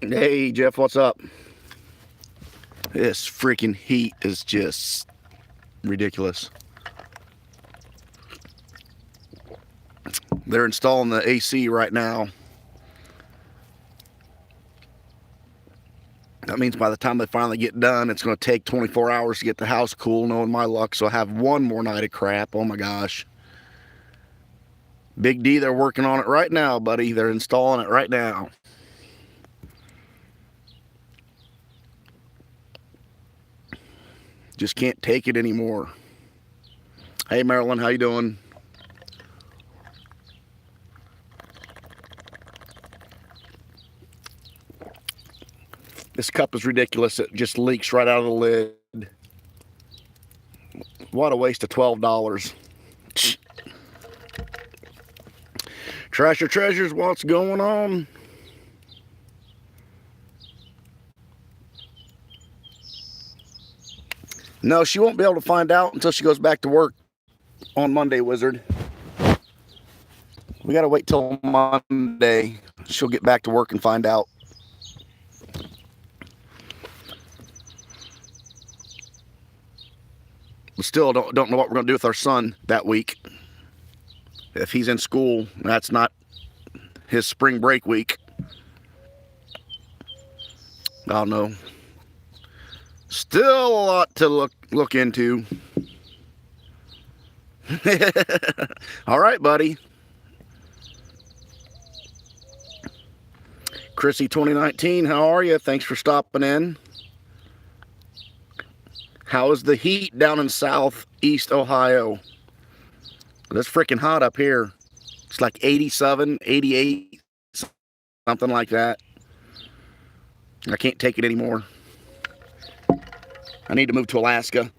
Hey, Jeff, what's up? This freaking heat is just ridiculous. They're installing the AC right now. That means by the time they finally get done, it's going to take 24 hours to get the house cool, knowing my luck. So I have one more night of crap. Oh my gosh. Big D, they're working on it right now, buddy. They're installing it right now. Just can't take it anymore. Hey, Marilyn, how you doing? This cup is ridiculous. It just leaks right out of the lid. What a waste of $12. Trash your treasures, what's going on? No, she won't be able to find out until she goes back to work on Monday, Wizard. We got to wait till Monday. She'll get back to work and find out. We still don't know what we're going to do with our son that week. If he's in school, that's not his spring break week. I don't know. Still a lot to look into. All right, buddy. Chrissy 2019, how are you? Thanks for stopping in. How is the heat down in southeast Ohio? It's freaking hot up here. It's like 87, 88, something like that. I can't take it anymore. I need to move to Alaska.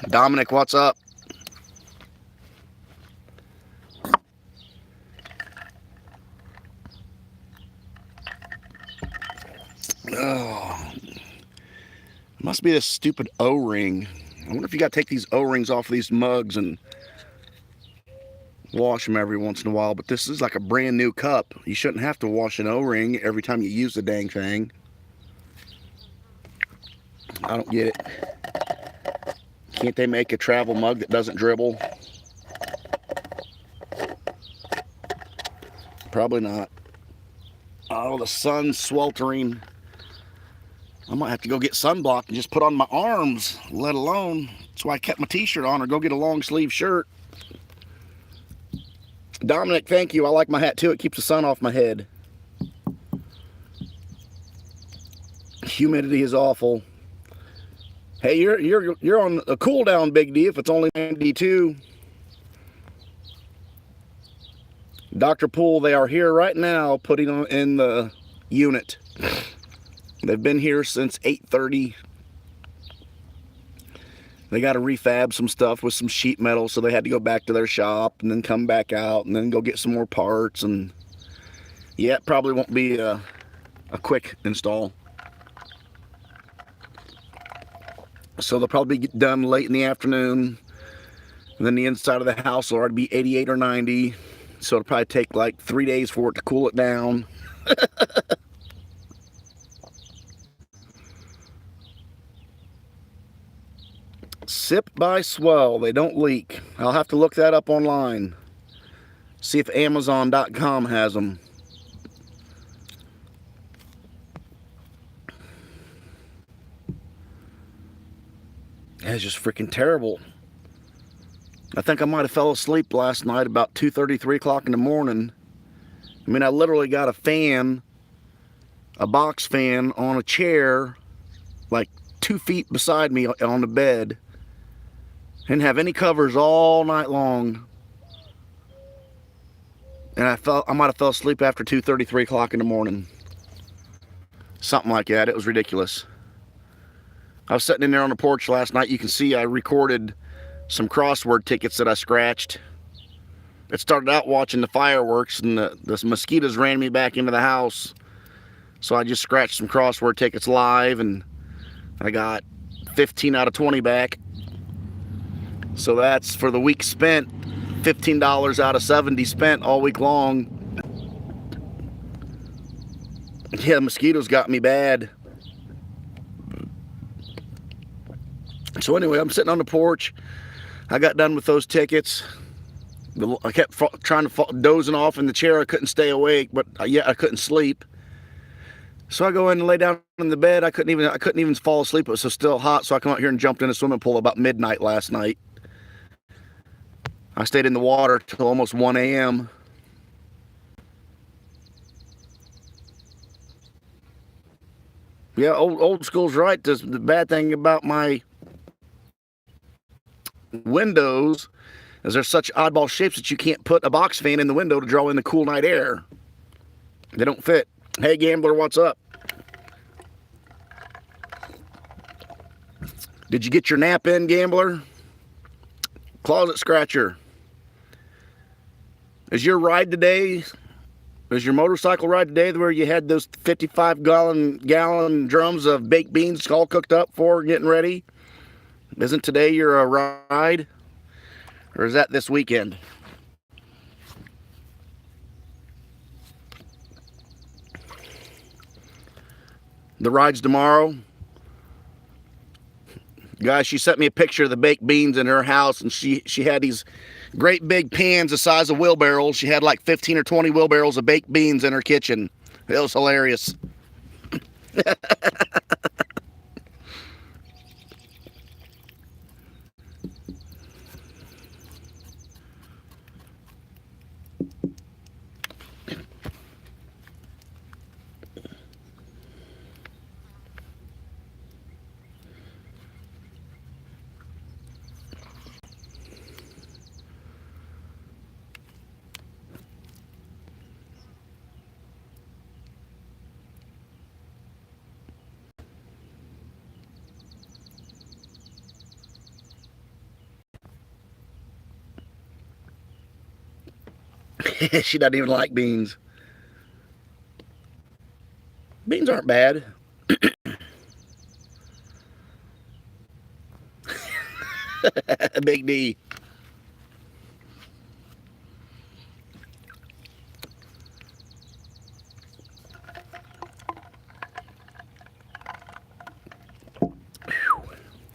Dominic, what's up? Oh, must be this stupid O-ring. I wonder if you got to take these O-rings off of these mugs and wash them every once in a while. But this is like a brand new cup. You shouldn't have to wash an O-ring every time you use the dang thing. I don't get it. Can't they make a travel mug that doesn't dribble? Probably not. Oh, the sun's sweltering. I might have to go get sunblock and just put on my arms, let alone. That's why I kept my t-shirt on, or go get a long sleeve shirt. Dominic, thank you. I like my hat too. It keeps the sun off my head. Humidity is awful. Hey, you're on a cool down, Big D, if it's only 92. Dr. Poooool, they are here right now putting them in the unit. They've been here since 8:30. They got to refab some stuff with some sheet metal, so they had to go back to their shop and then come back out and then go get some more parts. And yeah, it probably won't be a quick install. So they'll probably get done late in the afternoon. And then the inside of the house will already be 88 or 90. So it'll probably take like 3 days for it to cool it down. Sip by Swell. They don't leak. I'll have to look that up online. See if Amazon.com has them. It's just freaking terrible. I think I might have fell asleep last night about 2:30, 3 o'clock in the morning. I mean, I literally got a fan, a box fan, on a chair, like 2 feet beside me on the bed. Didn't have any covers all night long. And I might have fell asleep after 2:30, 3 o'clock in the morning. Something like that. It was ridiculous. I was sitting in there on the porch last night. You can see I recorded some crossword tickets that I scratched. It started out watching the fireworks, and the mosquitoes ran me back into the house. So I just scratched some crossword tickets live, and I got 15 out of 20 back. So that's for the week spent, $15 out of 70 spent all week long. Yeah, the mosquitoes got me bad. So anyway, I'm sitting on the porch. I got done with those tickets. I kept trying to dozing off in the chair. I couldn't stay awake, but yeah, I couldn't sleep. So I go in and lay down in the bed. I couldn't even fall asleep. It was still hot. So I come out here and jumped in a swimming pool about midnight last night. I stayed in the water till almost 1 a.m. Yeah, old school's right. The bad thing about my windows is they're such oddball shapes that you can't put a box fan in the window to draw in the cool night air. They don't fit. Hey, gambler, what's up? Did you get your nap in, gambler? Closet scratcher. Is your motorcycle ride today where you had those 55-gallon drums of baked beans all cooked up for getting ready? Isn't today your ride? Or is that this weekend? The ride's tomorrow. Guys, she sent me a picture of the baked beans in her house, and she had these great big pans the size of wheelbarrows. She had like 15 or 20 wheelbarrows of baked beans in her kitchen. It was hilarious. She doesn't even like beans. Beans aren't bad. Big D.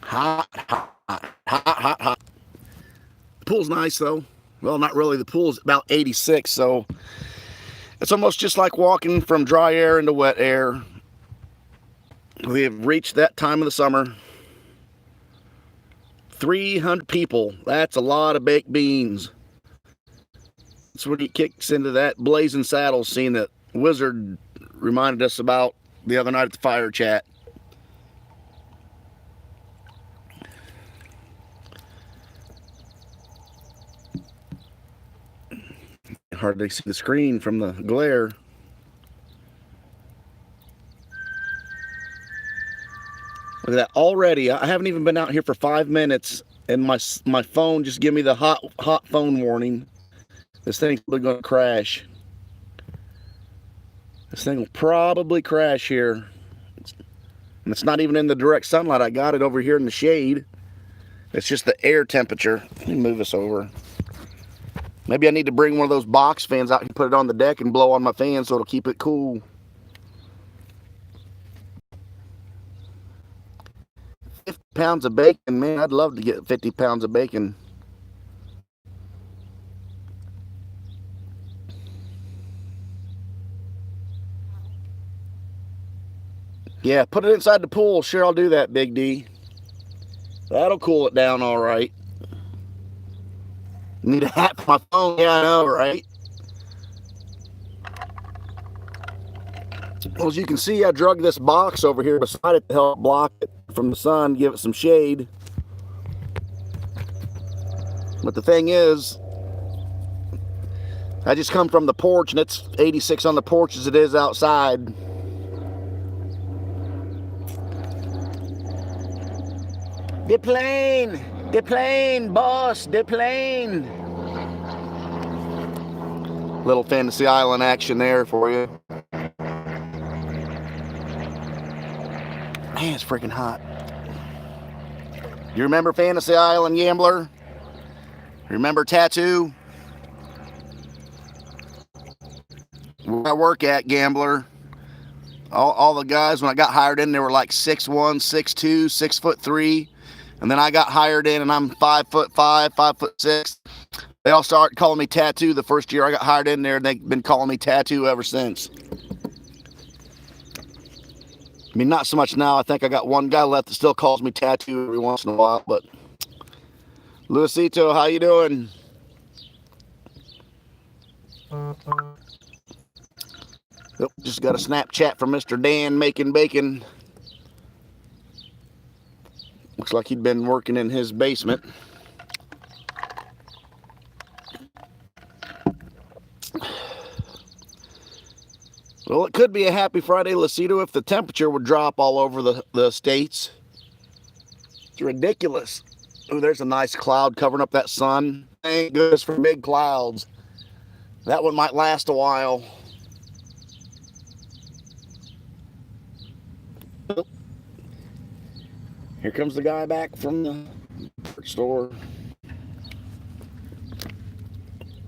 Hot, hot, hot, hot, hot, hot. The pool's nice though. Well, not really. The pool's about 86, so it's almost just like walking from dry air into wet air. We have reached that time of the summer. 300 people. That's a lot of baked beans. That's when he kicks into that Blazing Saddles scene that Wizard reminded us about the other night at the fire chat. Hardly see the screen from the glare. Look at that already. I haven't even been out here for 5 minutes, and my phone just gave me the hot phone warning. This thing's probably going to crash. This thing will probably crash here. And it's not even in the direct sunlight. I got it over here in the shade. It's just the air temperature. Let me move this over. Maybe I need to bring one of those box fans out and put it on the deck and blow on my fan so it'll keep it cool. 50 pounds of bacon, man. I'd love to get 50 pounds of bacon. Yeah, put it inside the pool. Sure, I'll do that, Big D. That'll cool it down all right. Need a hat for my phone. Yeah, I know, right? Well, as you can see, I drug this box over here beside it to help block it from the sun, give it some shade. But the thing is, I just come from the porch, and it's 86 on the porch as it is outside. The plane, boss, the plane. Little Fantasy Island action there for you. Man, it's freaking hot. You remember Fantasy Island, gambler? Remember Tattoo? Where I work at, Gambler. All the guys, when I got hired in, they were like 6'1", 6'2", 6'3", and then I got hired in, and I'm 5'5", 5'6". They all started calling me Tattoo the first year I got hired in there, and they've been calling me Tattoo ever since. I mean, not so much now. I think I got one guy left that still calls me Tattoo every once in a while, but Luisito, how you doing? Yep, just got a Snapchat from Mr. Dan making bacon. Looks like he'd been working in his basement. Well, it could be a happy Friday, Luisito, if the temperature would drop all over the states. It's ridiculous. Oh, there's a nice cloud covering up that sun. Thank goodness for big clouds. That one might last a while. Here comes the guy back from the store.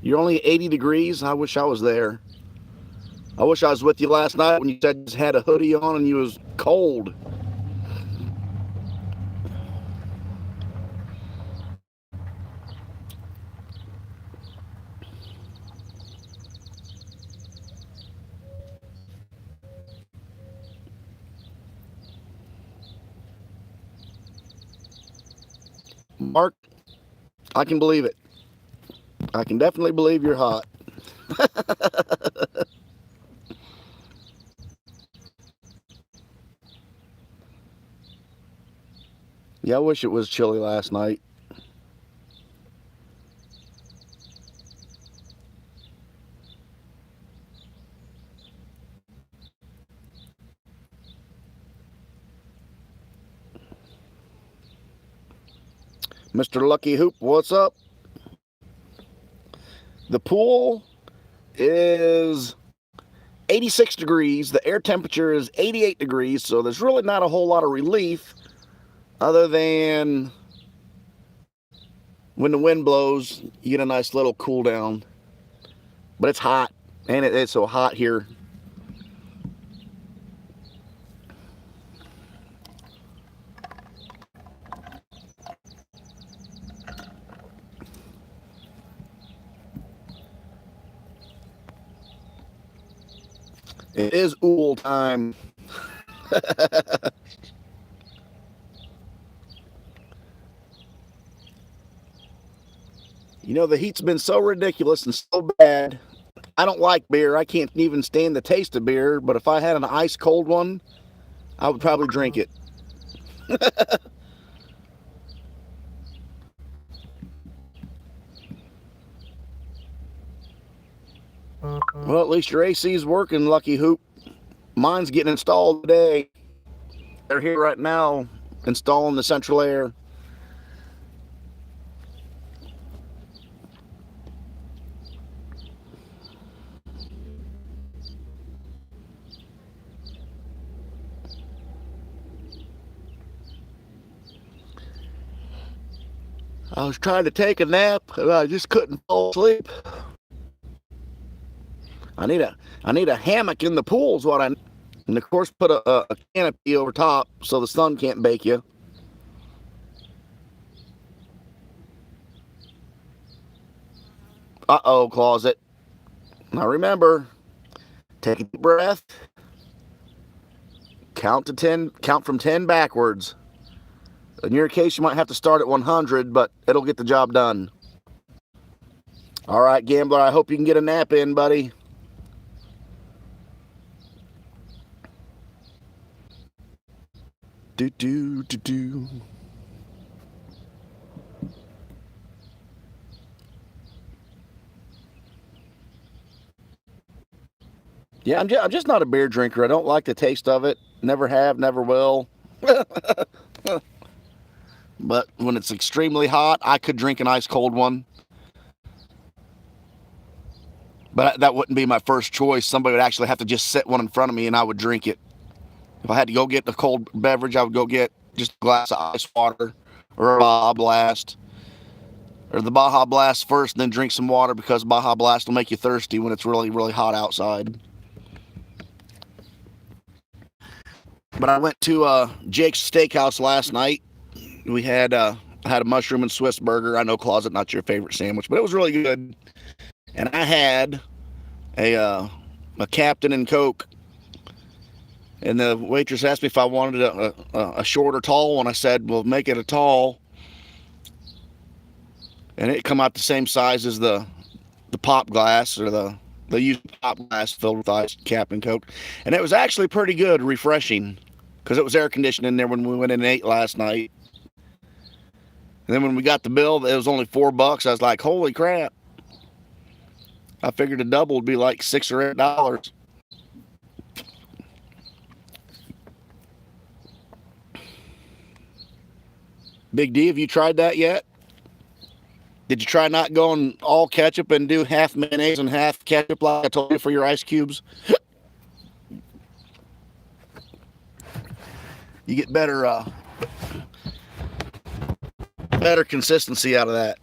You're only 80 degrees? I wish I was there. I wish I was with you last night when you said you just had a hoodie on and you was cold. Mark, I can believe it. I can definitely believe you're hot. Yeah, I wish it was chilly last night. Mr. Lucky Hoop, what's up? The pool is 86 degrees. The air temperature is 88 degrees, so there's really not a whole lot of relief other than when the wind blows, you get a nice little cool down. But it's hot, and it's so hot here. It is Poooool time. You know, the heat's been so ridiculous and so bad. I don't like beer. I can't even stand the taste of beer, but if I had an ice cold one, I would probably drink it. Well, at least your AC is working, Lucky Hoop. Mine's getting installed today. They're here right now installing the central air. I was trying to take a nap and I just couldn't fall asleep. I need a hammock in the pool is what I need. And of course put a canopy over top so the sun can't bake you. Uh-oh, closet. Now remember, take a deep breath. Count to 10, count from 10 backwards. In your case, you might have to start at 100, but it'll get the job done. All right, Gambler, I hope you can get a nap in, buddy. Do. Yeah, I'm just not a beer drinker. I don't like the taste of it. Never have, never will. But when it's extremely hot, I could drink an ice cold one. But that wouldn't be my first choice. Somebody would actually have to just set one in front of me and I would drink it. If I had to go get a cold beverage, I would go get just a glass of ice water or a Bob Blast or the Baja Blast first, and then drink some water, because Baja Blast will make you thirsty when it's really, really hot outside. But I went to Jake's Steakhouse last night. We had I had a mushroom and Swiss burger. I know, Closet, not your favorite sandwich, but it was really good. And I had a Captain and Coke. And the waitress asked me if I wanted a short or tall one. I said, well, make it a tall. And it come out the same size as the pop glass, or the used pop glass filled with iced Captain Coke. And it was actually pretty good, refreshing, because it was air conditioned in there when we went in and ate last night. And then when we got the bill, it was only $4. I was like, holy crap. I figured a double would be like $6 or $8. Big D, have you tried that yet? Did you try not going all ketchup and do half mayonnaise and half ketchup like I told you for your ice cubes? You get better consistency out of that.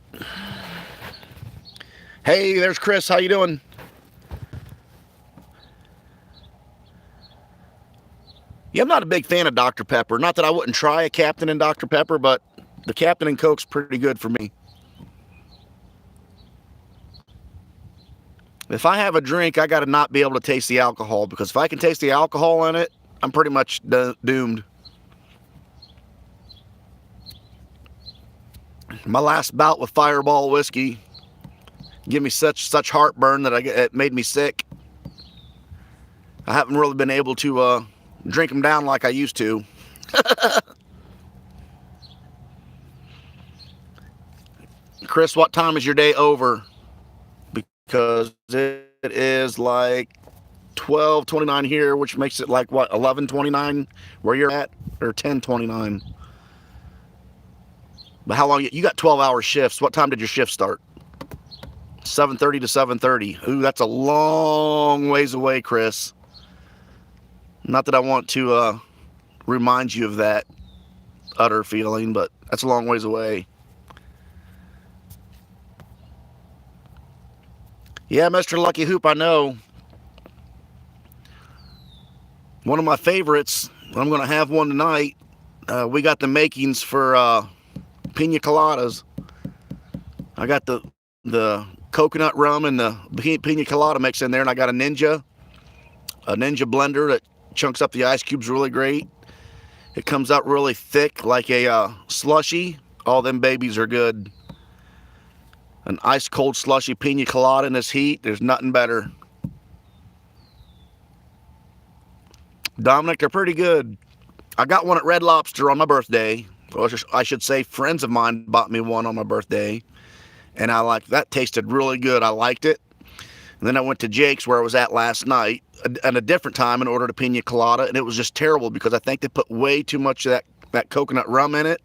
Hey, there's Chris. How you doing? Yeah, I'm not a big fan of Dr. Pepper. Not that I wouldn't try a Captain and Dr. Pepper, but the Captain and Coke's pretty good for me. If I have a drink, I got to not be able to taste the alcohol, because if I can taste the alcohol in it, I'm pretty much doomed. My last bout with Fireball whiskey gave me such heartburn that it made me sick. I haven't really been able to drink them down like I used to. Chris, what time is your day over? Because it is like 12:29 here, which makes it like, what, 11:29 where you're at, or 10:29? But how long? You got 12-hour shifts. What time did your shift start? 7:30 to 7:30. Ooh, that's a long ways away, Chris. Not that I want to remind you of that utter feeling, but that's a long ways away. Yeah, Mr. Lucky Hoop, I know. One of my favorites, I'm going to have one tonight. We got the makings for pina coladas. I got the coconut rum and the pina colada mix in there, and I got a Ninja blender that chunks up the ice cubes really great. It comes out really thick like a slushy. All them babies are good. An ice cold slushy pina colada in this heat, there's nothing better. Dominic, they're pretty good. I got one at Red Lobster on my birthday. Or I should say, friends of mine bought me one on my birthday. And that tasted really good. I liked it. And then I went to Jake's, where I was at last night, at a different time, and ordered a pina colada. And it was just terrible, because I think they put way too much of that coconut rum in it.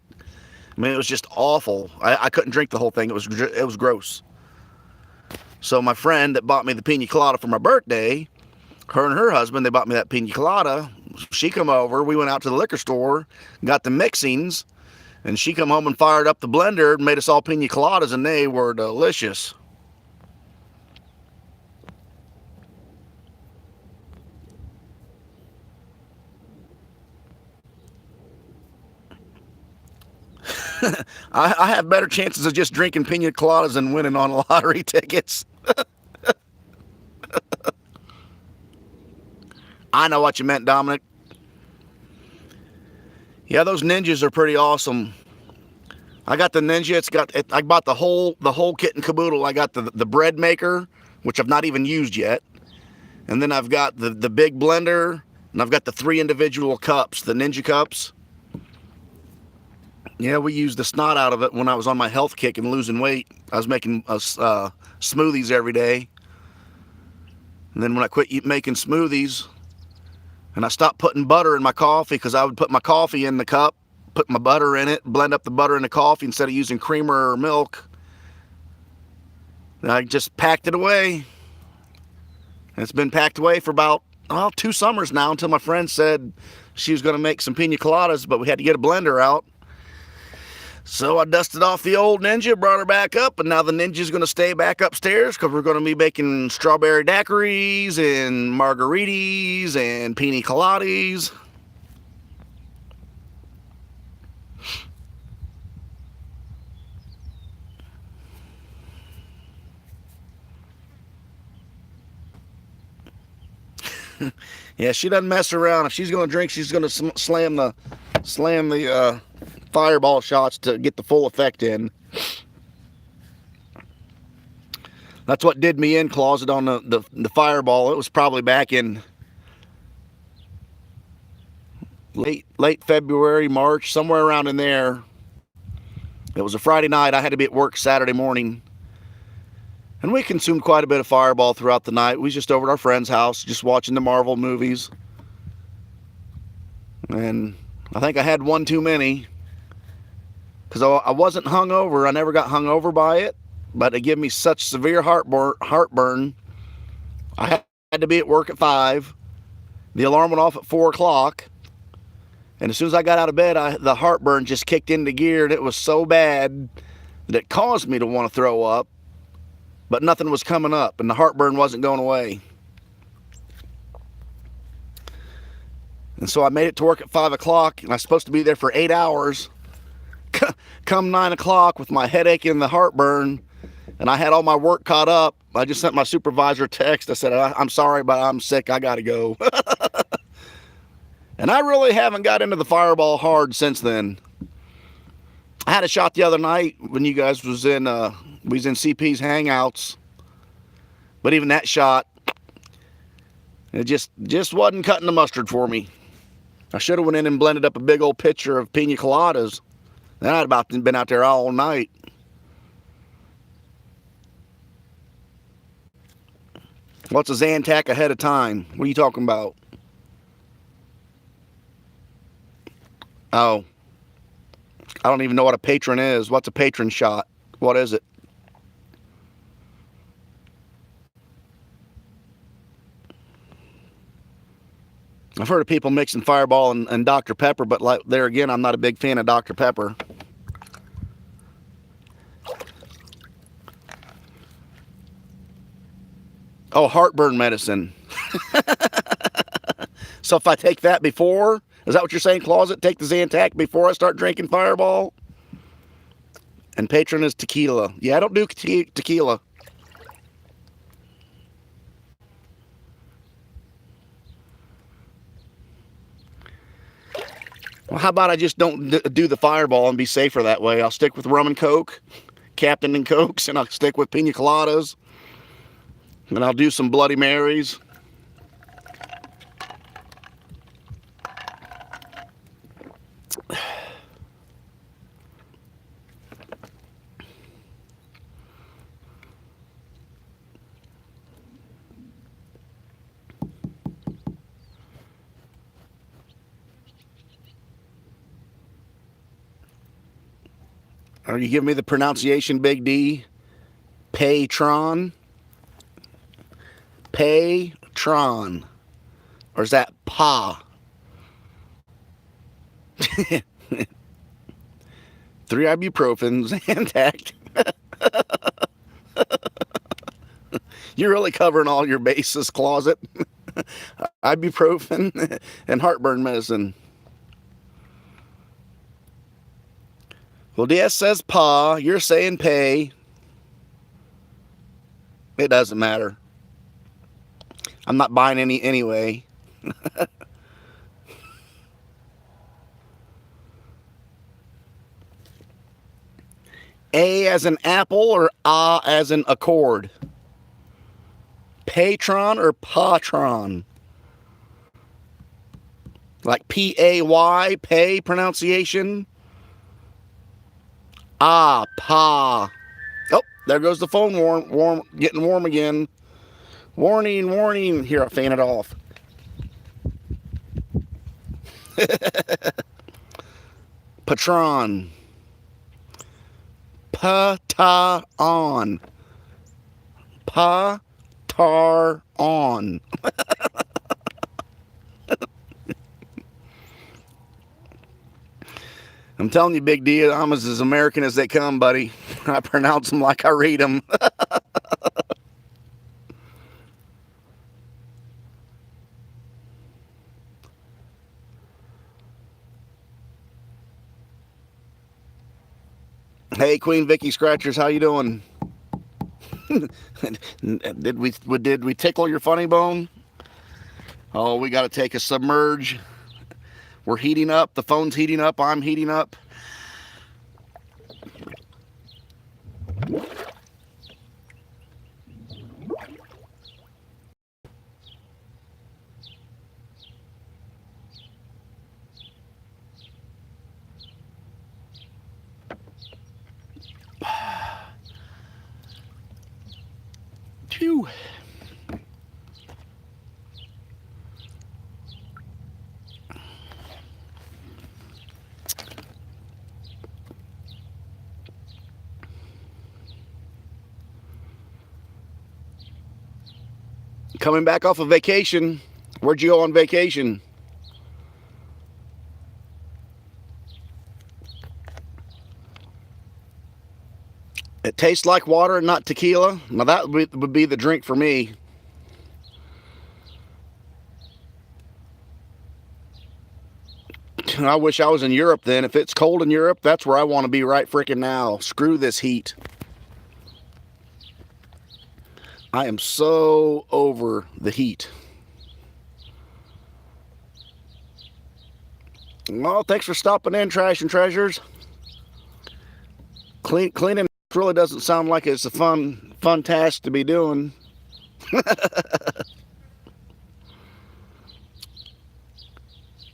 I mean, it was just awful. I couldn't drink the whole thing. It was gross. So my friend that bought me the pina colada for my birthday, her and her husband, they bought me that pina colada. She come over. We went out to the liquor store, got the mixings, and she come home and fired up the blender and made us all pina coladas, and they were delicious. I have better chances of just drinking pina coladas than winning on lottery tickets. I know what you meant, Dominic. Yeah, those Ninjas are pretty awesome. I got the Ninja. I bought the whole kit and caboodle. I got the bread maker, which I've not even used yet, and then I've got the big blender, and I've got the 3 individual cups, the Ninja cups. Yeah, we used the snot out of it when I was on my health kick and losing weight. I was making smoothies every day. And then when I quit making smoothies, and I stopped putting butter in my coffee, because I would put my coffee in the cup, put my butter in it, blend up the butter in the coffee instead of using creamer or milk. And I just packed it away. And it's been packed away for about 2 summers now, until my friend said she was going to make some pina coladas, but we had to get a blender out. So I dusted off the old Ninja, brought her back up, and now the Ninja's going to stay back upstairs because we're going to be making strawberry daiquiris and margaritas and pina coladas. Yeah, she doesn't mess around. If she's going to drink, she's going to slam the fireball shots to get the full effect in. That's what did me in, Closet, on the fireball. It was probably back in late February, March, somewhere around in there. It was a Friday night. I had to be at work Saturday morning. And we consumed quite a bit of fireball throughout the night. We was just over at our friend's house, just watching the Marvel movies. And I think I had one too many. Because I wasn't hungover. I never got hungover by it. But it gave me such severe heartburn. I had to be at work at 5. The alarm went off at 4 o'clock. And as soon as I got out of bed, the heartburn just kicked into gear. And it was so bad that it caused me to want to throw up. But nothing was coming up. And the heartburn wasn't going away. And so I made it to work at 5 o'clock. And I was supposed to be there for 8 hours. Come 9 o'clock with my headache and the heartburn. And I had all my work caught up. I just sent my supervisor a text. I said, I'm sorry, but I'm sick. I got to go. And I really haven't got into the fireball hard since then. I had a shot the other night when you guys was in CP's hangouts. But even that shot, it just wasn't cutting the mustard for me. I should have went in and blended up a big old pitcher of pina coladas. Then I'd about been out there all night. What's a Zantac ahead of time? What are you talking about? Oh. I don't even know what a patron is. What's a patron shot? What is it? I've heard of people mixing Fireball and Dr. Pepper, but like there again, I'm not a big fan of Dr. Pepper. Oh, heartburn medicine. So if I take that before, is that what you're saying, Closet? Take the Zantac before I start drinking Fireball? And patron is tequila. Yeah, I don't do tequila. Well, how about I just don't do the Fireball and be safer that way? I'll stick with rum and Coke, Captain and Cokes, and I'll stick with pina coladas. And I'll do some Bloody Marys. Are you giving me the pronunciation, Big D? Patron? Patron. Or is that pa? 3 ibuprofen, Zantac. You're really covering all your bases, Closet. Ibuprofen and heartburn medicine. Well, DS says pa. You're saying pay. It doesn't matter. I'm not buying any anyway. A as in apple or A as in accord? Patron or patron? Like P-A-Y, pay pronunciation? Ah, pa. Oh, there goes the phone getting warm again. Warning, warning. Here, I fan it off. Patron. Pa-ta-on. Pa-tar-on. I'm telling you, Big D, I'm as American as they come, buddy. I pronounce them like I read them. Hey, Queen Vicky Scratchers, how you doing? Did we tickle your funny bone? Oh, we got to take a submerge. We're heating up. The phone's heating up. I'm heating up. Phew. Coming back off of vacation. Where'd you go on vacation? It tastes like water and not tequila. Now that would be the drink for me. I wish I was in Europe then. If it's cold in Europe, that's where I want to be right freaking now. Screw this heat. I am so over the heat. Well, thanks for stopping in, Trash and Treasures. Cleaning really doesn't sound like it's a fun task to be doing.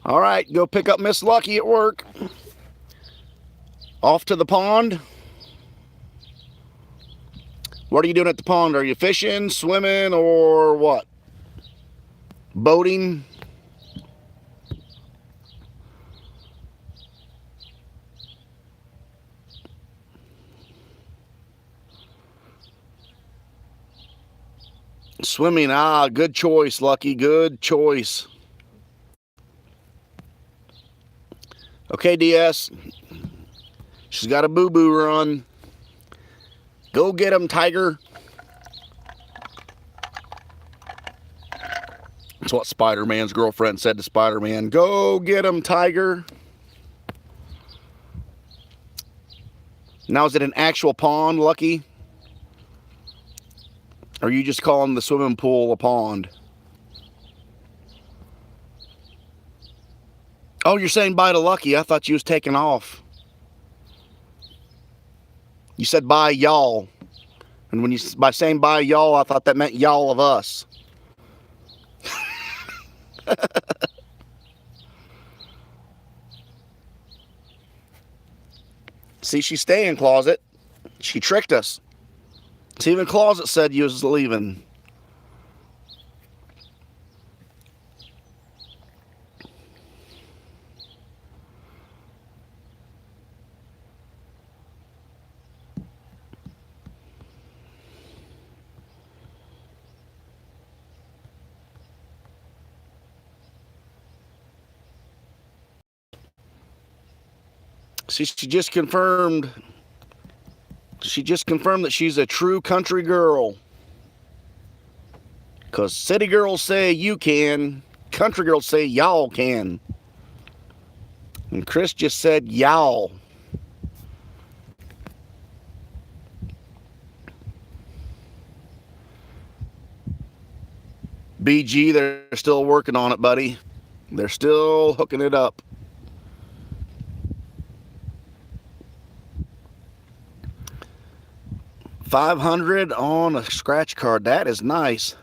All right, go pick up Miss Lucky at work. Off to the pond. What are you doing at the pond? Are you fishing, swimming, or what? Boating? Swimming, good choice, Lucky, good choice. Okay, DS. She's got a boo-boo run. Go get him, Tiger. That's what Spider-Man's girlfriend said to Spider-Man. Go get him, Tiger. Now, is it an actual pond, Lucky? Or are you just calling the swimming pool a pond? Oh, you're saying bye to Lucky. I thought you was taking off. You said bye, y'all. And when you by saying bye, y'all, I thought that meant y'all of us. See, she's staying, Closet. She tricked us. See, even Closet said you was leaving. See, she just confirmed that she's a true country girl. Because city girls say you can, country girls say y'all can. And Chris just said y'all. BG, they're still working on it, buddy. They're still hooking it up. $500 on a scratch card. That is nice.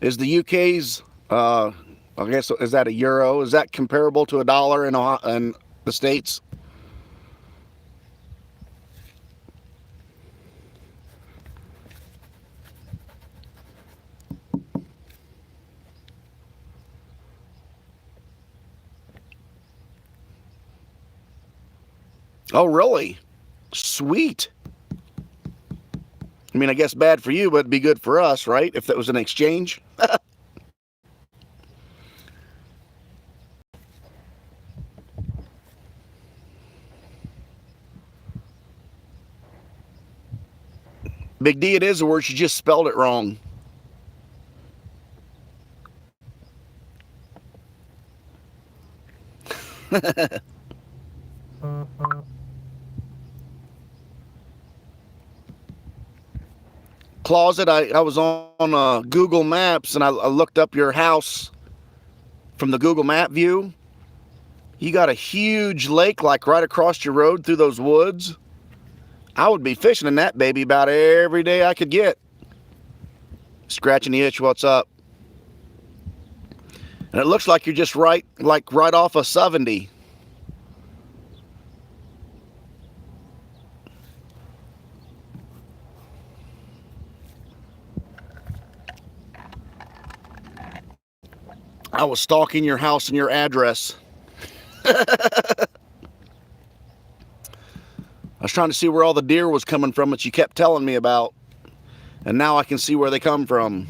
Is the UK's, I guess, is that a euro? Is that comparable to $1 in the States? Oh, really? Sweet. I mean, I guess bad for you, but it'd be good for us, right? If that was an exchange. Big D, it is a word. She just spelled it wrong. Closet, I was on Google Maps, and I looked up your house from the Google Map view. You got a huge lake like right across your road through those woods. I would be fishing in that baby about every day I could get. Scratching the itch, what's up? And it looks like you're just right off of 70. I was stalking your house and your address. I was trying to see where all the deer was coming from that you kept telling me about. And now I can see where they come from.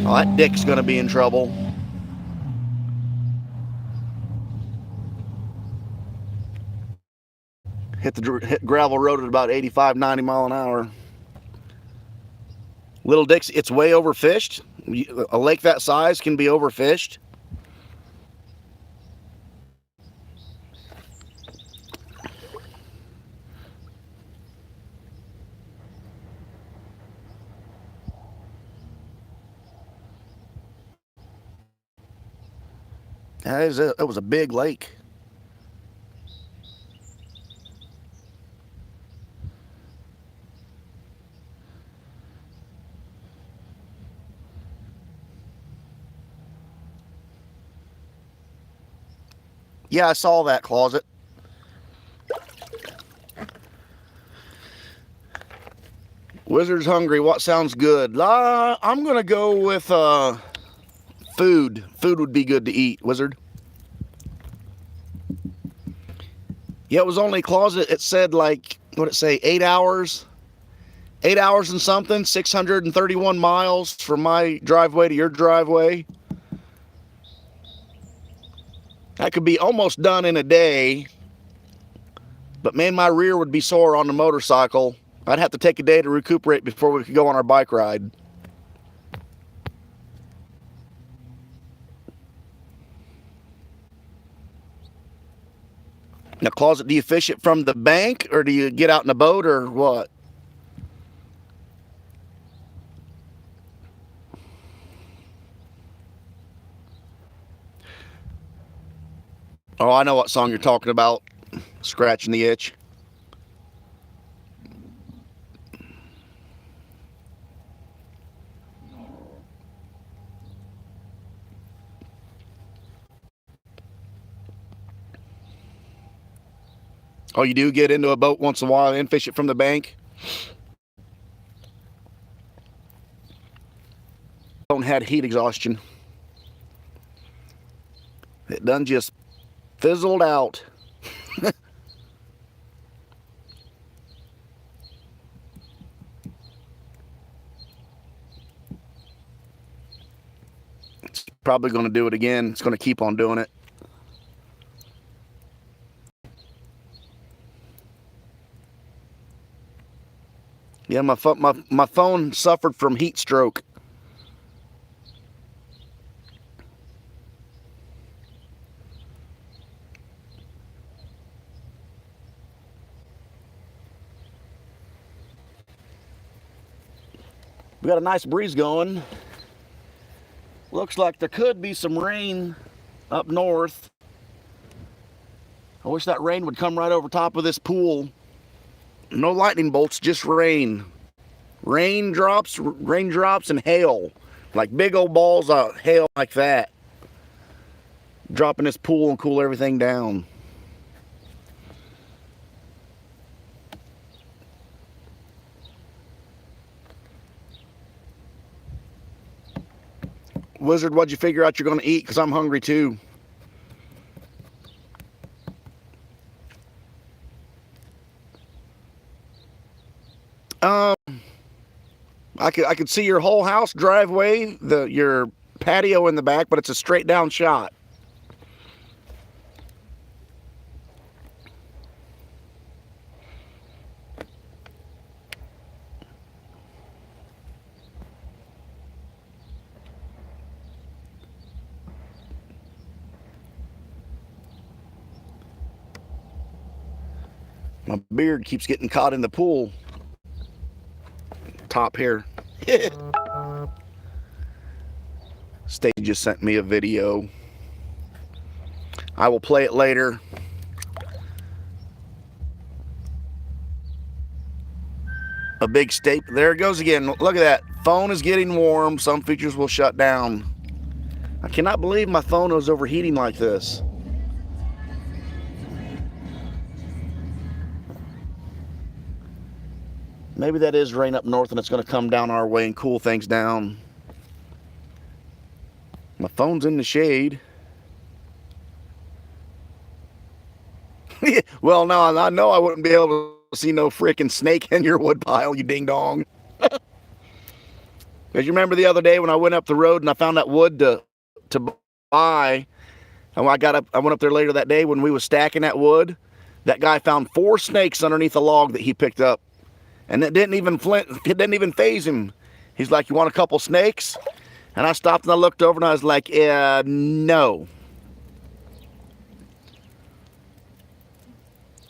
Oh, that dick's gonna be in trouble. Hit gravel road at about 85, 90 mile an hour. Little Dick's, it's way overfished. A lake that size can be overfished. That was a big lake. Yeah, I saw that closet. Wizard's hungry. What sounds good? I'm going to go with food. Food would be good to eat, Wizard. Yeah, it was only closet. It said like, what did it say, 8 hours? 8 hours and something, 631 miles from my driveway to your driveway. That could be almost done in a day. But man, my rear would be sore on the motorcycle. I'd have to take a day to recuperate before we could go on our bike ride. Now, closet, do you fish it from the bank or do you get out in a boat or what? Oh, I know what song you're talking about. Scratching the itch. Oh, you do get into a boat once in a while and fish it from the bank? Phone had heat exhaustion. It done just fizzled out. It's probably going to do it again. It's going to keep on doing it. Yeah, my phone suffered from heat stroke. We got a nice breeze going. Looks like there could be some rain up north. I wish that rain would come right over top of this pool. No lightning bolts, just rain. Raindrops and hail. Like big old balls of hail like that. Drop in this pool and cool everything down. Wizard, what'd you figure out you're going to eat? Because I'm hungry too. I could see your whole house driveway, your patio in the back, but it's a straight down shot. My beard keeps getting caught in the pool top here. Stage just sent me a video. I will play it later. A big staple. There it goes again. Look at that. Phone is getting warm. Some features will shut down. I cannot believe my phone is overheating like this. Maybe that is rain up north and it's going to come down our way and cool things down. My phone's in the shade. Well, no, I know I wouldn't be able to see no freaking snake in your wood pile, you ding dong. Because you remember the other day when I went up the road and I found that wood to buy, and I went up there later that day when we was stacking that wood. That guy found 4 snakes underneath a log that he picked up, and it didn't even faze him. He's like, "You want a couple snakes?" And I stopped and I looked over and I was like, no.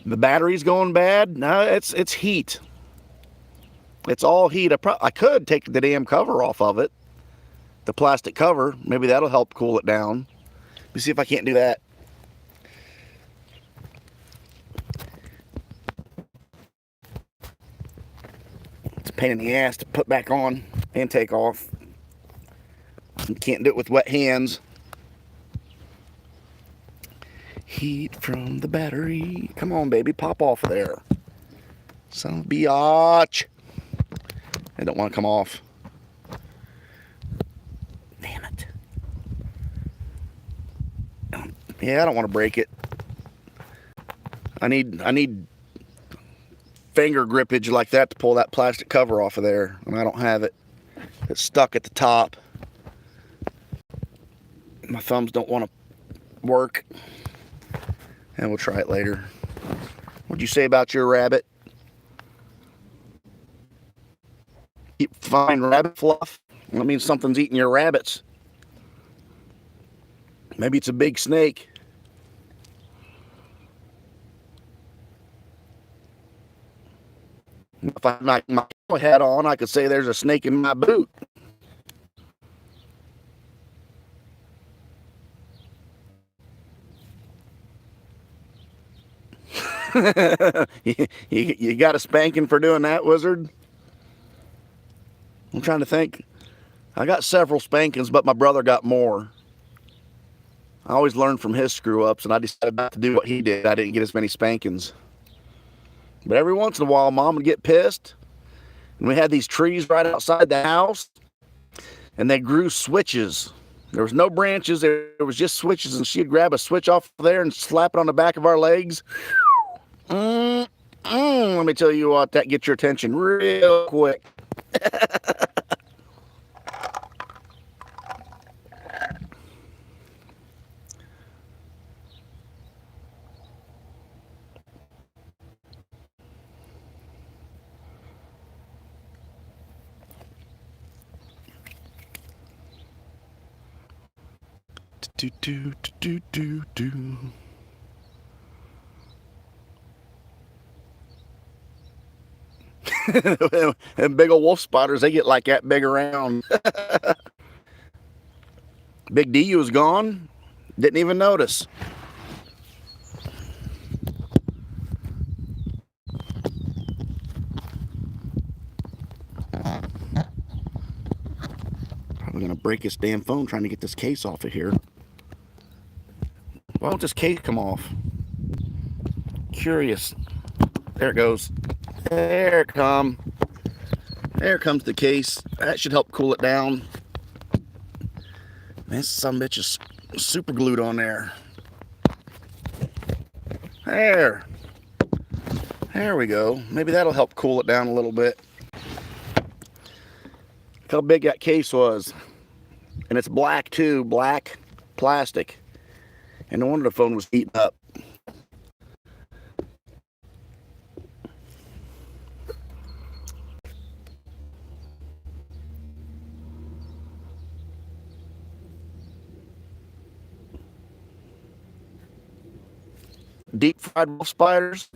The battery's going bad? No, it's heat. It's all heat. I could take the damn cover off of it. The plastic cover. Maybe that'll help cool it down. Let me see if I can't do that. It's a pain in the ass to put back on and take off. You can't do it with wet hands. Heat from the battery. Come on, baby. Pop off of there. Son of a biatch. I don't want to come off. Damn it. Yeah, I don't want to break it. I need finger grippage like that to pull that plastic cover off of there, and I don't have it. It's stuck at the top. My thumbs don't want to work. And we'll try it later. What'd you say about your rabbit? Keep finding rabbit fluff? That means something's eating your rabbits. Maybe it's a big snake. If I had my cowboy hat on, I could say there's a snake in my boot. you got a spanking for doing that, wizard? I'm trying to think. I got several spankings, but my brother got more. I always learned from his screw-ups, and I decided not to do what he did. I didn't get as many spankings. But every once in a while, Mom would get pissed. And we had these trees right outside the house, and they grew switches. There was no branches. There was just switches, and she'd grab a switch off there and slap it on the back of our legs. Let me tell you what, that gets your attention real quick. Do. And big old wolf spiders, they get like that big around. Big D was gone. Didn't even notice. Probably gonna break this damn phone trying to get this case off of here. Why won't this case come off? Curious. There it goes. There it comes. There comes the case. That should help cool it down. This son of a bitch is super glued on there. There we go. Maybe that'll help cool it down a little bit. Look how big that case was. And it's black too, black plastic. And no wonder the phone was heating up. Deep fried wolf spiders.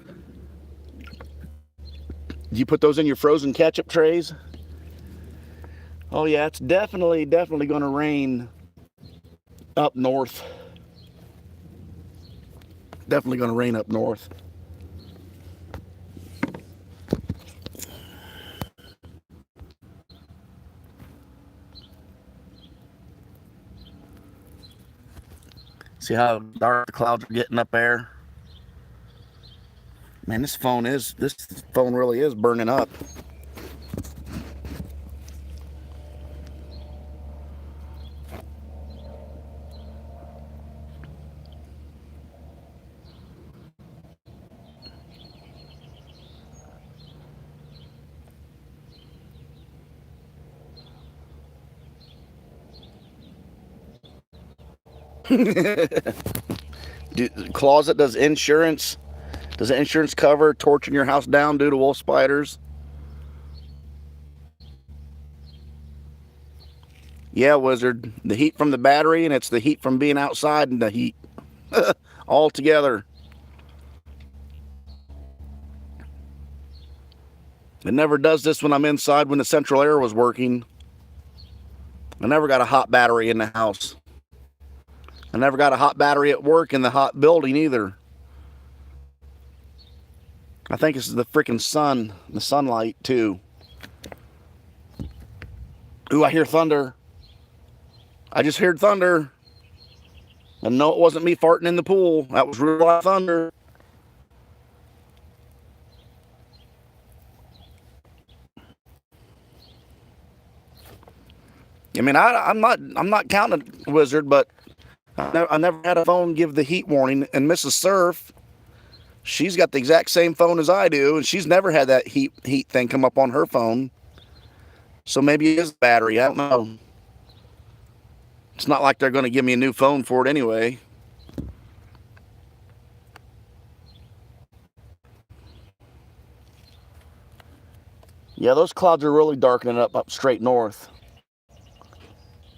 you put those in your frozen ketchup trays? Oh yeah, it's definitely going to rain up north. Definitely going to rain up north. See how dark the clouds are getting up there? Man, this phone really is burning up. Closet, does the insurance cover torching your house down due to wolf spiders? Yeah, Wizard. The heat from the battery, and it's the heat from being outside in the heat. All together. It never does this when I'm inside when the central air was working. I never got a hot battery in the house. I never got a hot battery at work in the hot building either. I think it's the freaking sun, the sunlight too. Ooh, I hear thunder. I just heard thunder. And no, it wasn't me farting in the pool. That was real live thunder. I mean, I'm not counting Wizard, but I never had a phone give the heat warning. And Mrs. Surf, she's got the exact same phone as I do, and she's never had that heat thing come up on her phone. So maybe it is the battery. I don't know. It's not like they're going to give me a new phone for it anyway. Yeah, those clouds are really darkening up straight north.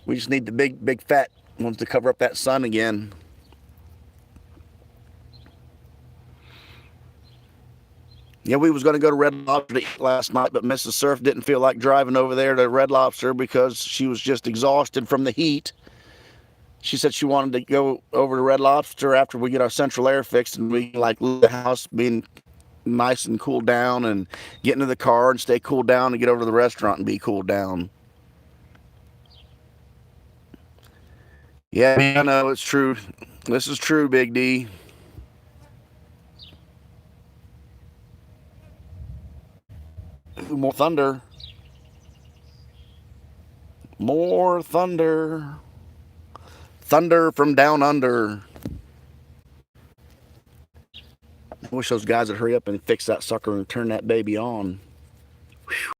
We just need the big fat ones to cover up that sun again. Yeah, we was going to go to Red Lobster to eat last night, but Mrs. Surf didn't feel like driving over there to Red Lobster because she was just exhausted from the heat. She said she wanted to go over to Red Lobster after we get our central air fixed and we like leave the house being nice and cool down and get into the car and stay cool down and get over to the restaurant and be cooled down. Yeah, I know, it's true. This is true, Big D. Ooh, more thunder. More thunder. Thunder from down under. I wish those guys would hurry up and fix that sucker and turn that baby on. Whew.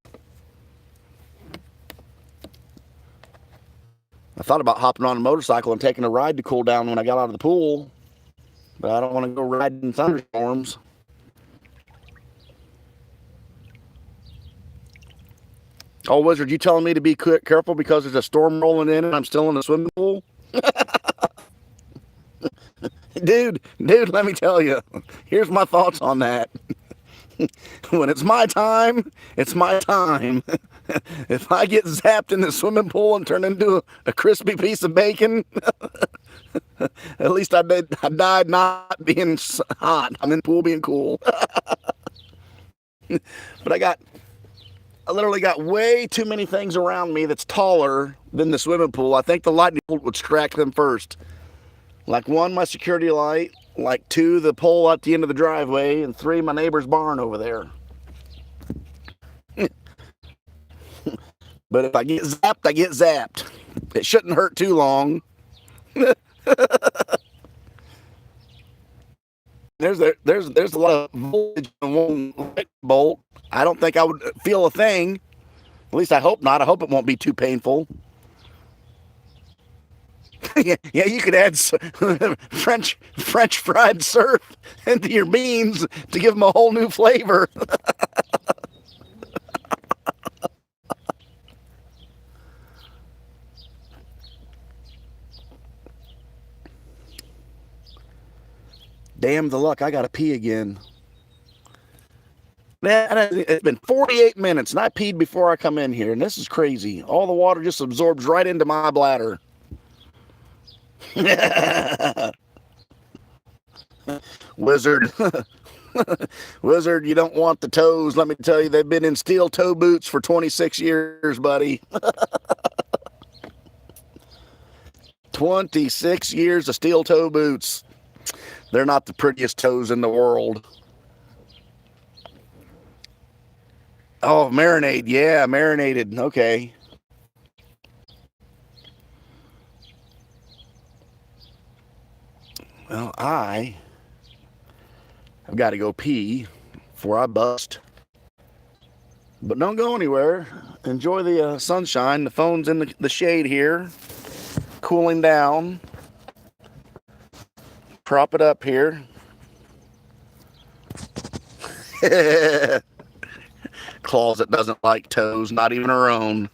I thought about hopping on a motorcycle and taking a ride to cool down when I got out of the pool, but I don't want to go riding in thunderstorms. Oh, Wizard, you telling me to be careful because there's a storm rolling in and I'm still in the swimming pool? Dude, let me tell you. Here's my thoughts on that. When it's my time, it's my time. If I get zapped in the swimming pool and turn into a crispy piece of bacon, at least I died not being hot. I'm in the pool being cool. But I literally got way too many things around me that's taller than the swimming pool. I think the lightning bolt would strike them first. Like 1, my security light. Like 2, the pole at the end of the driveway. And 3, my neighbor's barn over there. But if I get zapped, I get zapped. It shouldn't hurt too long. There's a lot of voltage in one light bolt. I don't think I would feel a thing. At least I hope not. I hope it won't be too painful. Yeah, you could add French fried surf into your beans to give them a whole new flavor. Damn the luck, I gotta pee again. Man, it's been 48 minutes, and I peed before I come in here, and this is crazy. All the water just absorbs right into my bladder. Wizard. Wizard, you don't want the toes. Let me tell you, they've been in steel toe boots for 26 years, buddy. 26 years of steel toe boots. They're not the prettiest toes in the world. Oh, marinade. Yeah, marinated. Okay. Well, I've got to go pee before I bust. But don't go anywhere. Enjoy the sunshine. The phone's in the shade here, cooling down. Prop it up here. Closet doesn't like toes, not even her own.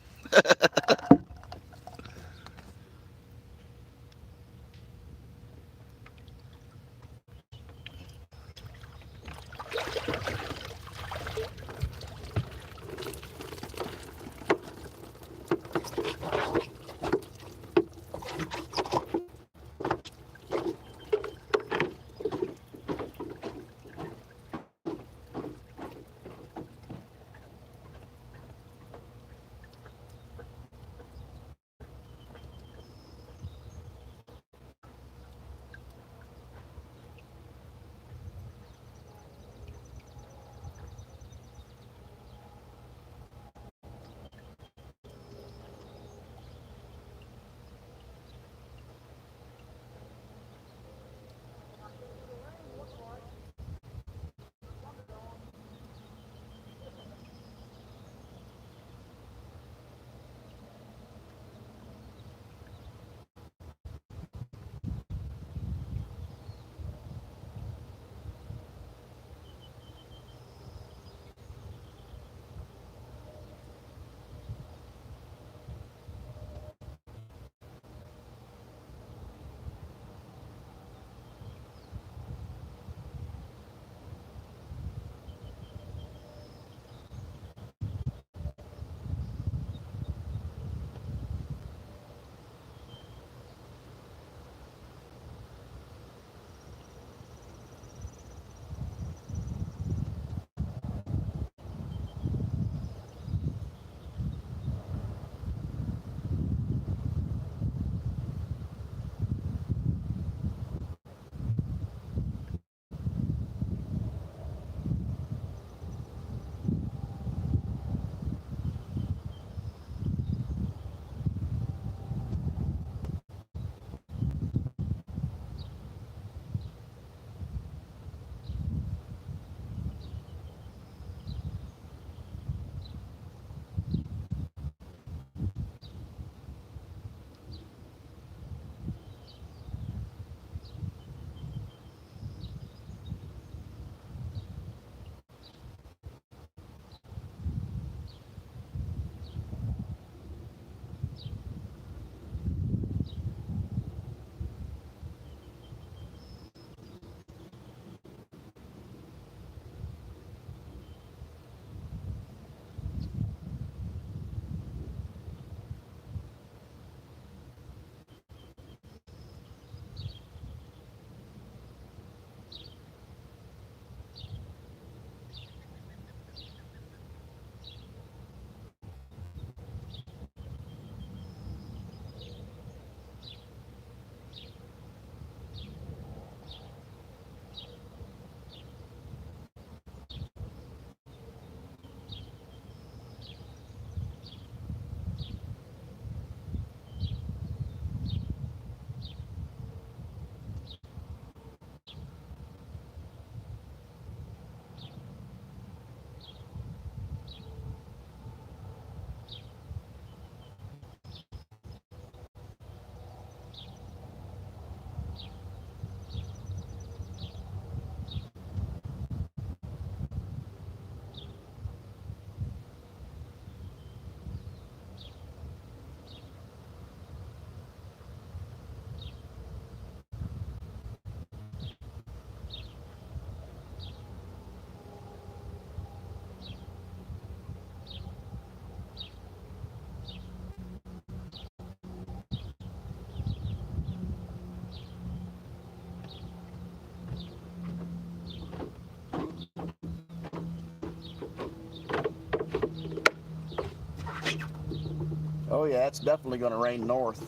Oh yeah, it's definitely going to rain north.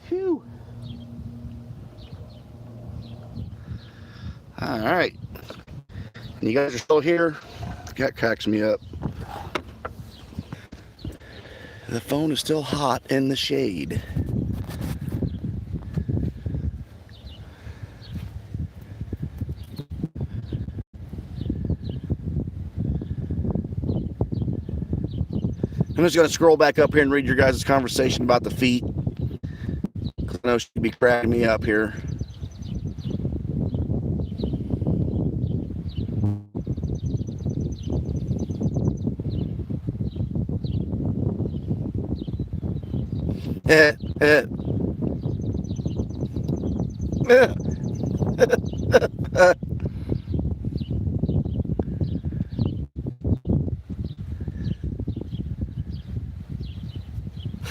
Phew. All right. You guys are still here? That cracks me up. The phone is still hot in the shade. I'm just going to scroll back up here and read your guys' conversation about the feet. Because I know she'd be cracking me up here.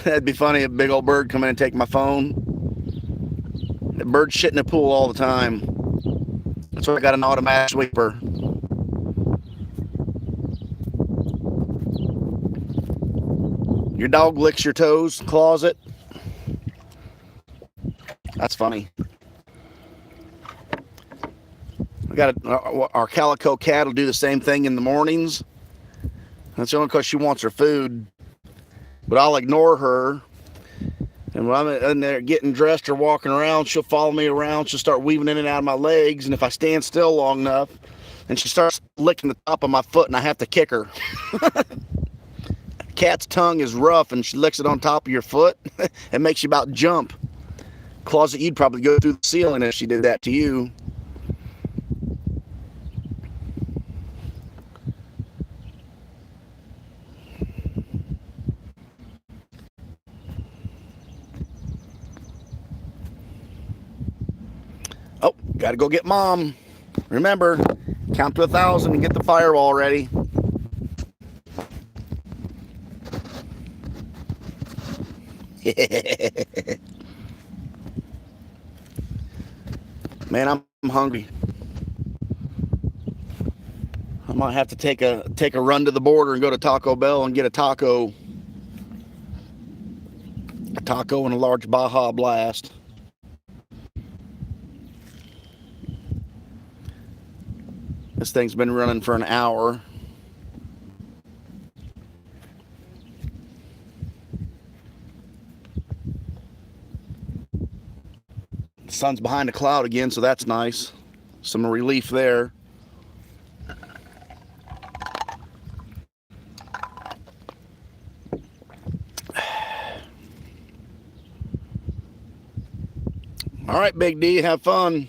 That'd be funny, a big old bird come in and take my phone. The birds shit in the pool all the time. That's why I got an automatic sweeper. Your dog licks your toes, claws it. That's funny. We got our calico cat will do the same thing in the mornings. That's only because she wants her food. But I'll ignore her. And when I'm in there getting dressed or walking around, she'll follow me around. She'll start weaving in and out of my legs. And if I stand still long enough, and she starts licking the top of my foot, and I have to kick her. Cat's tongue is rough, and she licks it on top of your foot. It makes you about jump. Closet, you'd probably go through the ceiling if she did that to you. Oh, gotta go get Mom. Remember, count to 1,000 and get the firewall ready. Man, I'm hungry. I might have to take a run to the border and go to Taco Bell and get a taco and a large Baja Blast. This thing's been running for an hour. The sun's behind a cloud again, so that's nice. Some relief there. All right, Big D, have fun.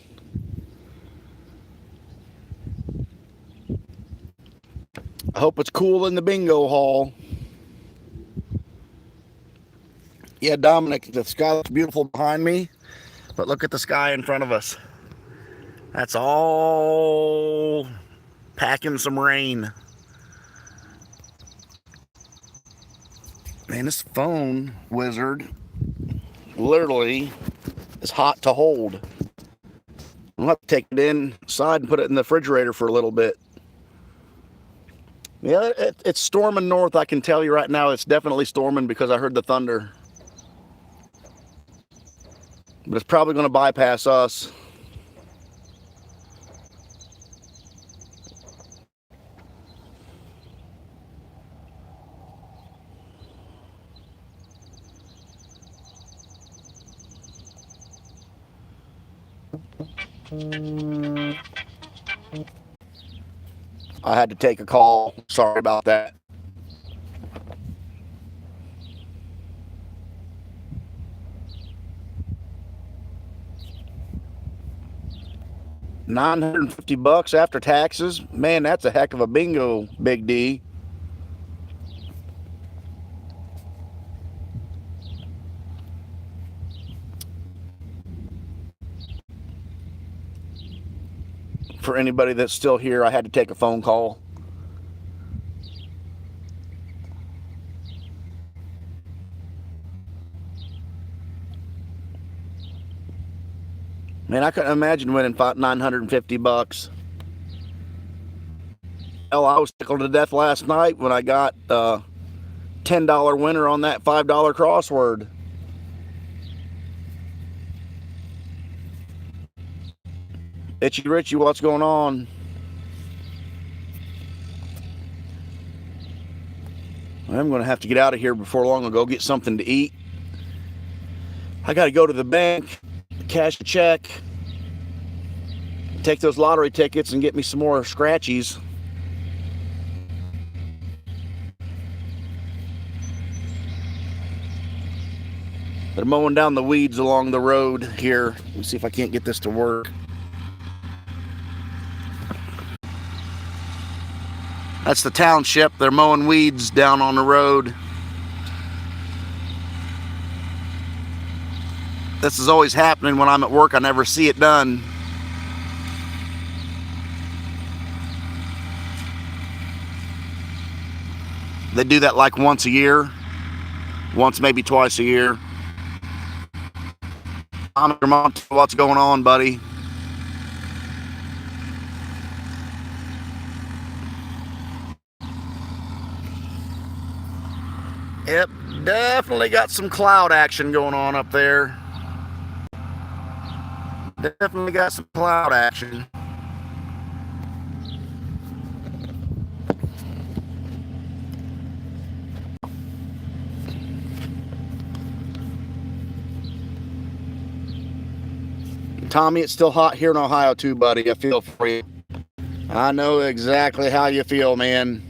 I hope it's cool in the bingo hall. Yeah, Dominic, the sky looks beautiful behind me, but look at the sky in front of us. That's all packing some rain. Man, this phone wizard literally is hot to hold. I'm gonna have to take it inside and put it in the refrigerator for a little bit. Yeah, it's storming north. I can tell you right now, it's definitely storming because I heard the thunder. But it's probably going to bypass us. I had to take a call. Sorry about that. $950 after taxes. Man, that's a heck of a bingo, Big D. For anybody that's still here, I had to take a phone call. Man, I couldn't imagine winning $950. Hell, I was tickled to death last night when I got $10 winner on that $5 crossword. Itchy Richie, what's going on? I'm going to have to get out of here before long and go get something to eat. I got to go to the bank, cash a check, take those lottery tickets and get me some more scratchies. They're mowing down the weeds along the road here. Let me see if I can't get this to work. That's the township. They're mowing weeds down on the road. This is always happening when I'm at work. I never see it done. They do that like once a year. Once, maybe twice a year. What's going on, buddy? Yep, definitely got some cloud action going on up there. Definitely got some cloud action. Tommy, it's still hot here in Ohio too, buddy. I feel for you. I know exactly how you feel, man.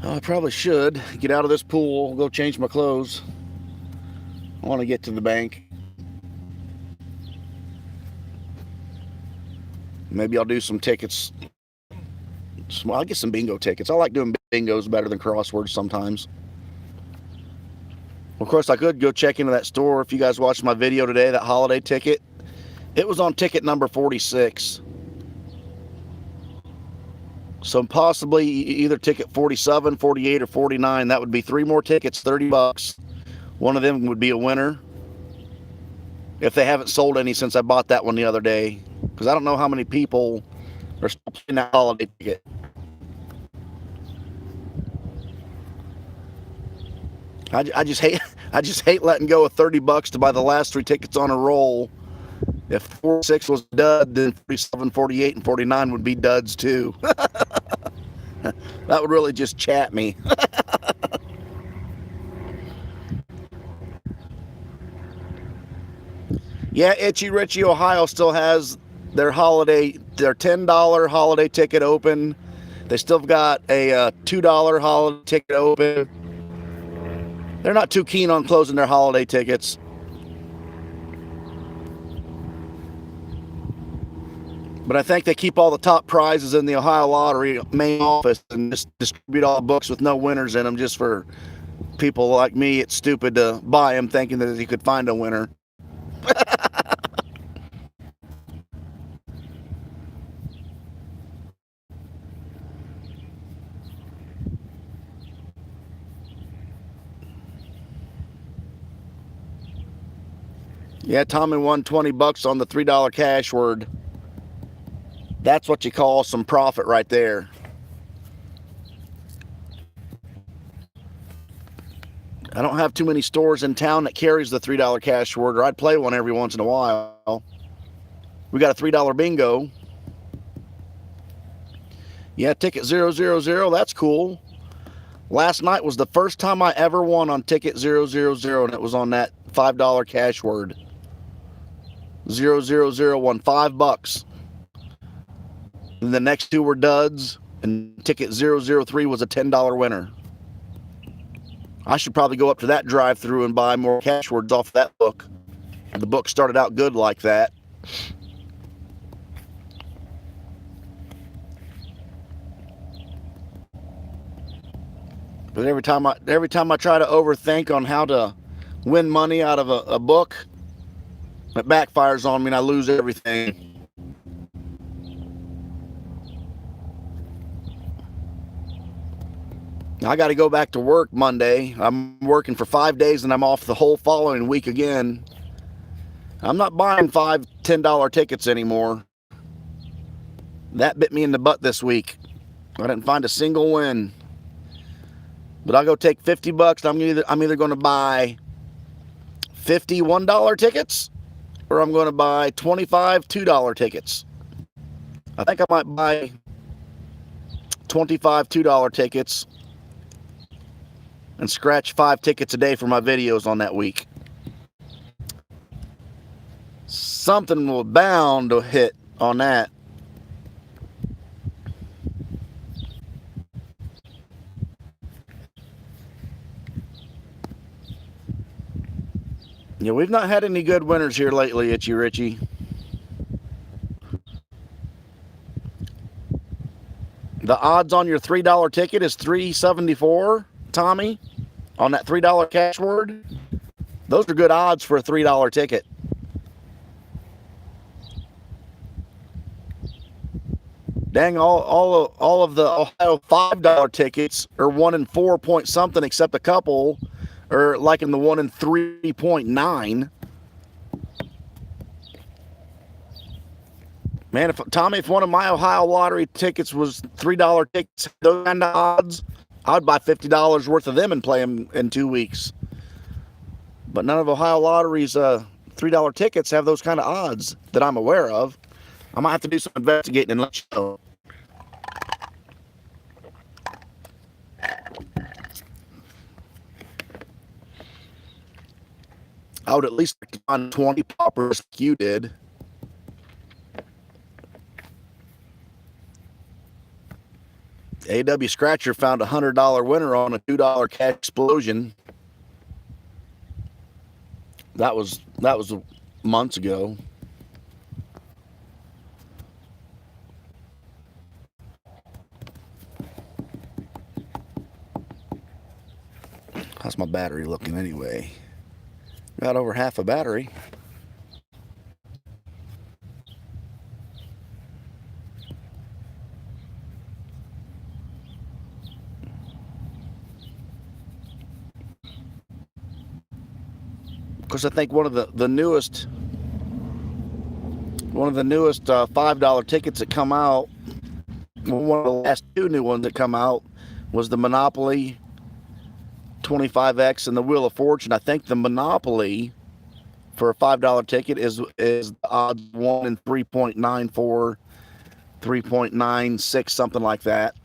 I probably should get out of this pool, go change my clothes. I want to get to the bank. Maybe I'll do some tickets. I'll get some bingo tickets. I like doing bingos better than crosswords sometimes. Of course, I could go check into that store. If you guys watched my video today, that holiday ticket, it was on ticket number 46. So possibly either ticket 47, 48, or 49. That would be 3 more tickets, $30. One of them would be a winner. If they haven't sold any since I bought that one the other day. Because I don't know how many people are still playing that holiday ticket. I just hate letting go of $30 to buy the last 3 tickets on a roll. If 46 was dud, then 47, 48, and 49 would be duds too. That would really just chat me. Yeah, Itchy Richie, Ohio still has their $10 holiday ticket open. They still got a $2 holiday ticket open. They're not too keen on closing their holiday tickets. But I think they keep all the top prizes in the Ohio Lottery main office and just distribute all the books with no winners in them just for people like me. It's stupid to buy them thinking that you could find a winner. Yeah, Tommy won $20 on the $3 cash word. That's what you call some profit right there. I don't have too many stores in town that carries the $3 cash word, or I'd play one every once in a while. We got a $3 bingo. Yeah, ticket 000, that's cool. Last night was the first time I ever won on ticket 000, and it was on that $5 cash word. 000 won $5. And the next 2 were duds, and ticket 003 was a $10 winner. I should probably go up to that drive-through and buy more cash words off that book. The book started out good like that. But every time I try to overthink on how to win money out of a book, it backfires on me and I lose everything. I got to go back to work Monday. I'm working for 5 days and I'm off the whole following week again. I'm not buying $5, $10 tickets anymore. That bit me in the butt this week. I didn't find a single win. But I'll go take $50. I'm either going to buy 50 $1 tickets or I'm going to buy 25 $2 tickets. I think I might buy 25 $2 tickets and scratch 5 tickets a day for my videos on that week. Something will bound to hit on that. Yeah, we've not had any good winners here lately, Itchy Richie. The odds on your $3 ticket is $3.74, Tommy, on that $3 cash word. Those are good odds for a $3 ticket. Dang, all of the Ohio $5 tickets are 1 in 4 point something, except a couple are like in the 1 in 3.9. Man, if one of my Ohio lottery tickets was $3 tickets, those kind of odds, I would buy $50 worth of them and play them in 2 weeks. But none of Ohio lottery's $3 tickets have those kind of odds that I'm aware of. I might have to do some investigating and let you know. I would at least like to find 20 poppers like you did. AW Scratcher found a $100 winner on a $2 cash explosion. That was months ago. How's my battery looking anyway? Got over half a battery. Of course, I think one of the newest $5 tickets that come out, one of the last 2 new ones that come out, was the Monopoly 25X and the Wheel of Fortune. I think the Monopoly for a $5 ticket is the odds 1 in 3.94, 3.96, something like that.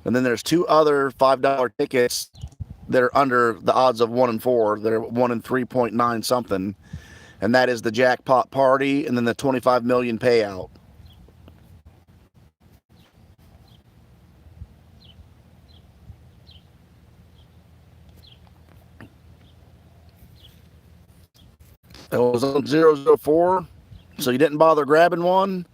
And then there's 2 other $5 tickets that are under the odds of 1 in 4. They're 1 in 3.9 something. And that is the Jackpot Party and then the 25 million payout. It was on 004, so you didn't bother grabbing one?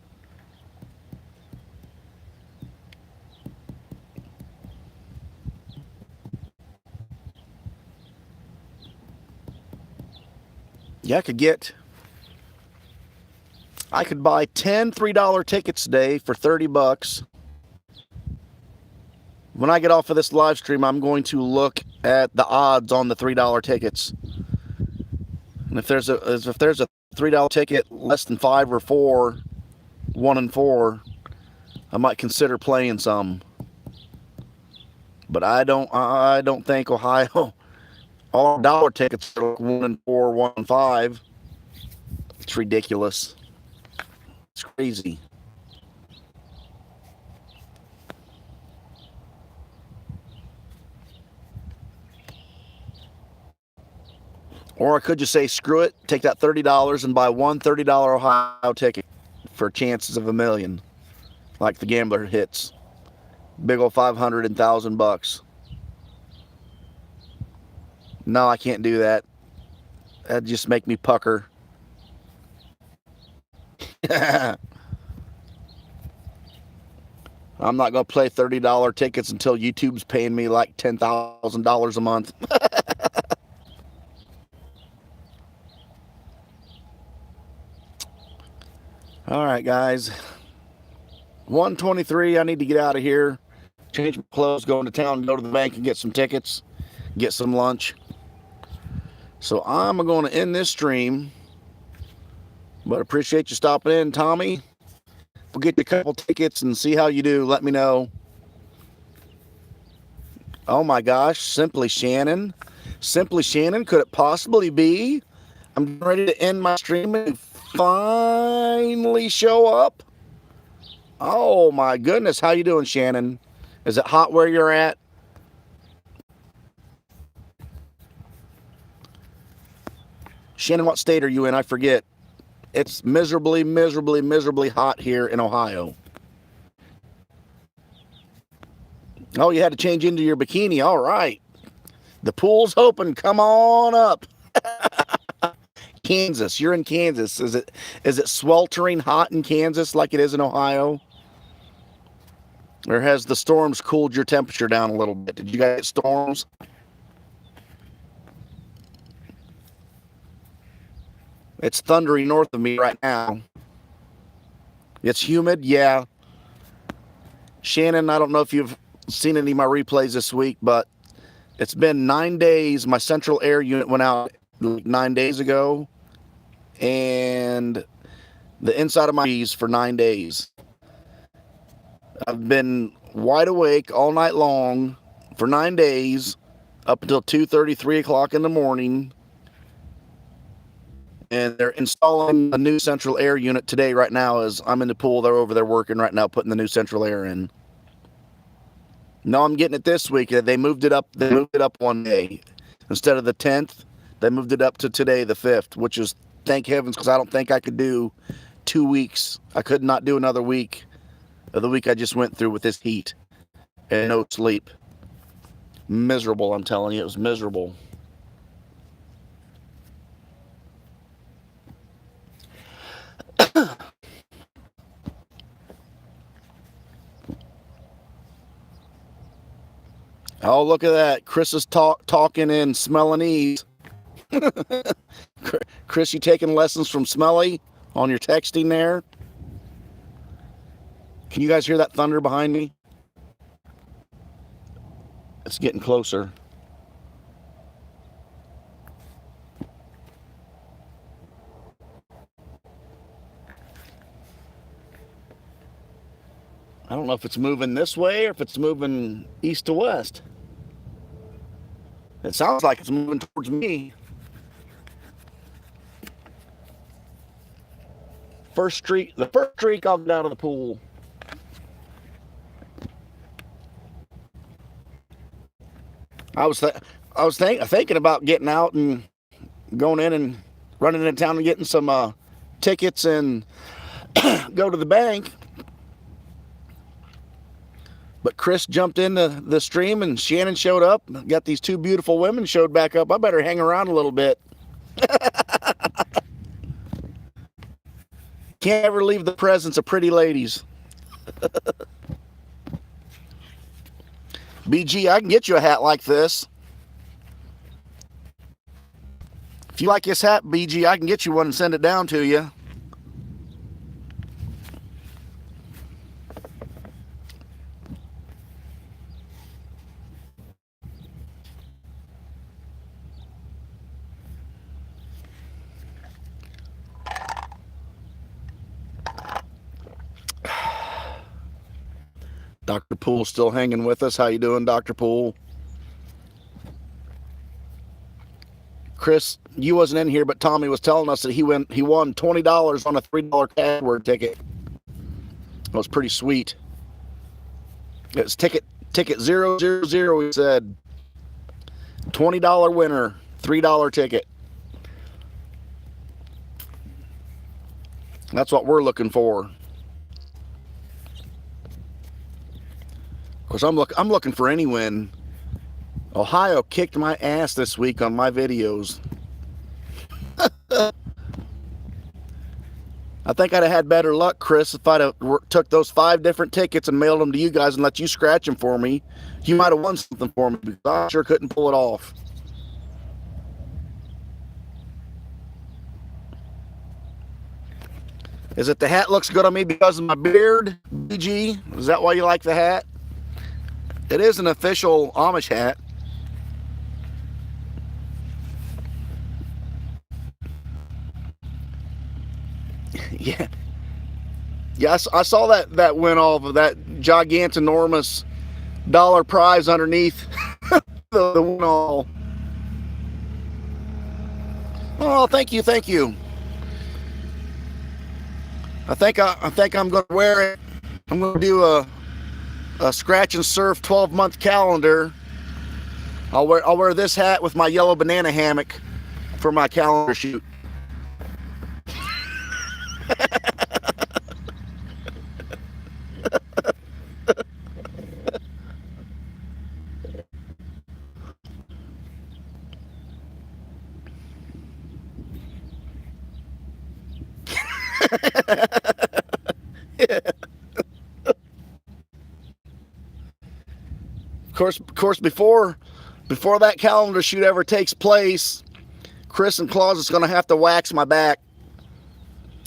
Yeah, I could buy 10 $3 tickets today for $30. When I get off of this live stream, I'm going to look at the odds on the $3 tickets. And if there's a $3 ticket less than 5 or 4, 1 in 4, I might consider playing some. But I don't think Ohio, all dollar tickets are like 1 in 4, 1 in 5. It's ridiculous. It's crazy. Or I could just say, screw it, take that $30 and buy one $30 Ohio ticket for chances of $1 million, like the gambler hits. Big old 500 and $1,000. No, I can't do that. That'd just make me pucker. I'm not going to play $30 tickets until YouTube's paying me like $10,000 a month. All right, guys. 1:23. I need to get out of here. change my clothes, go into town, go to the bank and get some tickets, get some lunch. So I'm going to end this stream, but appreciate you stopping in, Tommy. We'll get you a couple tickets and see how you do. Let me know. Oh my gosh, Simply Shannon. Simply Shannon, could it possibly be? I'm ready to end my stream and finally show up. Oh my goodness, how you doing, Shannon? Is it hot where you're at? Shannon, what state are you in? I forget. It's miserably, miserably, miserably hot here in Ohio. Oh, you had to change into your bikini. All right. The pool's open. Come on up. Kansas. You're in Kansas. Is it sweltering hot in Kansas like it is in Ohio? Or has the storms cooled your temperature down a little bit? Did you guys get storms? It's thundering north of me right now. It's humid, yeah. Shannon, I don't know if you've seen any of my replays this week, but it's been 9 days. My central air unit went out like 9 days ago, and the inside of my ears for 9 days. I've been wide awake all night long for 9 days, up until 2:30, 3 o'clock in the morning. And they're installing a new central air unit today right now as I'm in the pool. They're over there working right now, putting the new central air in. No, I'm getting it this week. They moved it up. They moved it up 1 day. Instead of the 10th, they moved it up to today, the 5th, which is, thank heavens, because I don't think I could do 2 weeks. I could not do another week of the week I just went through with this heat and no sleep. Miserable, I'm telling you. It was miserable. Oh, look at that. Chris is talking in Smellanese. Chris, you taking lessons from Smelly on your texting there? Can you guys hear that thunder behind me? It's getting closer. I don't know if it's moving this way or if it's moving east to west. It sounds like it's moving towards me. The first streak I'll get out of the pool. I was thinking about getting out and going in and running into town and getting some tickets and go to the bank. But Chris jumped in the stream and Shannon showed up. Got these two beautiful women showed back up. I better hang around a little bit. Can't ever leave the presence of pretty ladies. BG, I can get you a hat like this. If you like this hat, BG, I can get you one and send it down to you. Dr. Poool still hanging with us. How you doing, Dr. Poool? Chris, you wasn't in here, but Tommy was telling us that he won $20 on a $3 cash word ticket. It was pretty sweet. It was ticket 000. He said $20 winner, $3 ticket. That's what we're looking for. Of course, I'm looking for any win. Ohio kicked my ass this week on my videos. I think I'd have had better luck, Chris, if I'd have took those 5 different tickets and mailed them to you guys and let you scratch them for me. You might have won something for me, because I sure couldn't pull it off. Is it the hat looks good on me because of my beard, BG? Is that why you like the hat? It is an official Amish hat. Yeah. Yes, I saw that went off of that gigantic, dollar prize underneath the win all. Oh, thank you, thank you. I think I'm going to wear it. I'm going to do a scratch and surf 12-month calendar. I'll wear this hat with my yellow banana hammock for my calendar shoot. Of course, before that calendar shoot ever takes place, Chris and Claus is going to have to wax my back.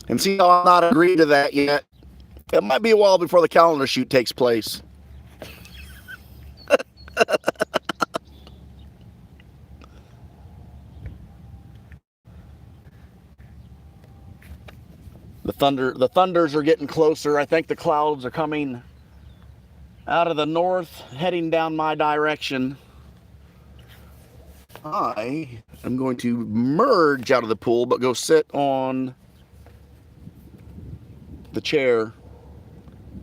And see how I'm not agreed to that yet. It might be a while before the calendar shoot takes place. The thunders are getting closer. I think the clouds are coming out of the north, heading down my direction. I am going to merge out of the pool, but go sit on the chair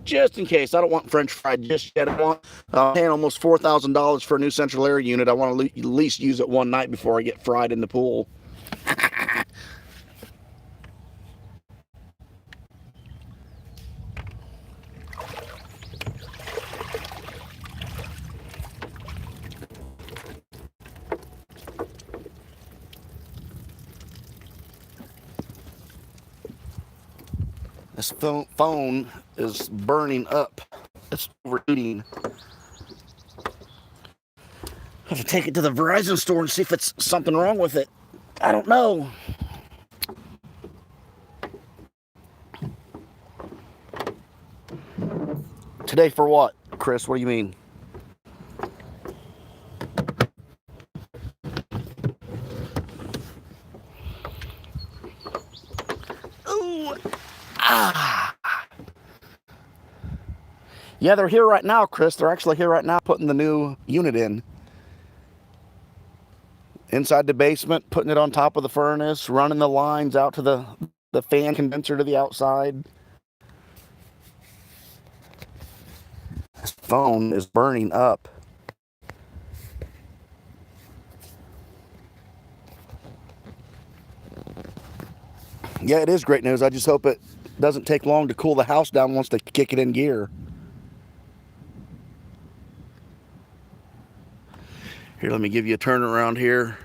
just in case. I don't want French fried just yet. I want paying almost $4,000 for a new central air unit. I want to at least use it one night before I get fried in the pool. This phone is burning up. It's overheating. I have to take it to the Verizon store and see if it's something wrong with it. I don't know. Today for what, Chris? What do you mean? Ooh. Ah. Yeah, they're here right now, Chris. They're actually here right now putting the new unit in. Inside the basement, putting it on top of the furnace, running the lines out to the fan condenser to the outside. This phone is burning up. Yeah, it is great news. I just hope it doesn't take long to cool the house down once they kick it in gear. Here, let me give you a turn around here.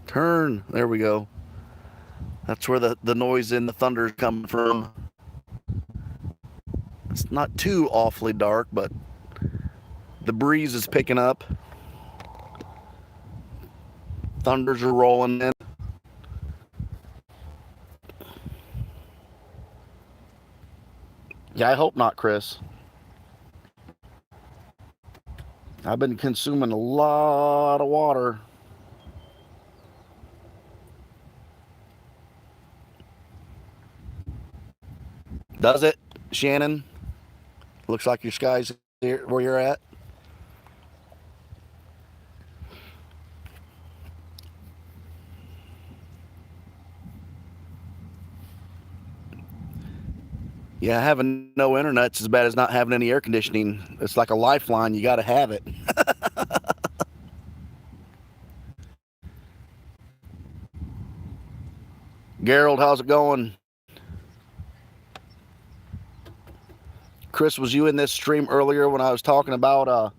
Turn. There we go. That's where the noise and the thunder is coming from. It's not too awfully dark, but the breeze is picking up. Thunders are rolling in. Yeah, I hope not, Chris. I've been consuming a lot of water. Does it, Shannon? Looks like your sky's here where you're at. Yeah, having no internet's as bad as not having any air conditioning. It's like a lifeline. You got to have it. Gerald, how's it going? Chris, was you in this stream earlier when I was talking about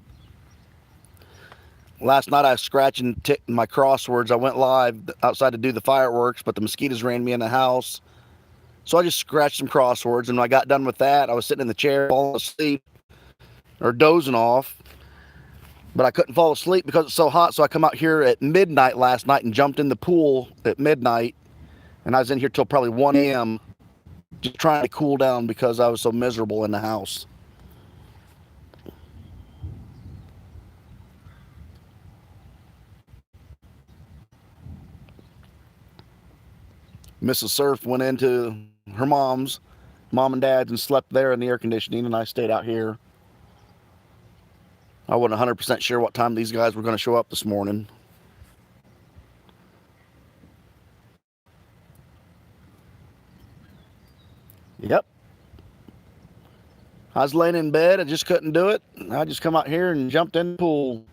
last night I was scratching my crosswords. I went live outside to do the fireworks, but the mosquitoes ran me in the house. So I just scratched some crosswords, and when I got done with that, I was sitting in the chair falling asleep or dozing off. But I couldn't fall asleep because it's so hot, so I come out here at midnight last night and jumped in the pool at midnight, and I was in here till probably 1 a.m. just trying to cool down because I was so miserable in the house. Mrs. Surf went into her mom and dad's, and slept there in the air conditioning, and I stayed out here. I wasn't 100% sure what time these guys were going to show up this morning. Yep. I was laying in bed. I just couldn't do it. I just come out here and jumped in the pool.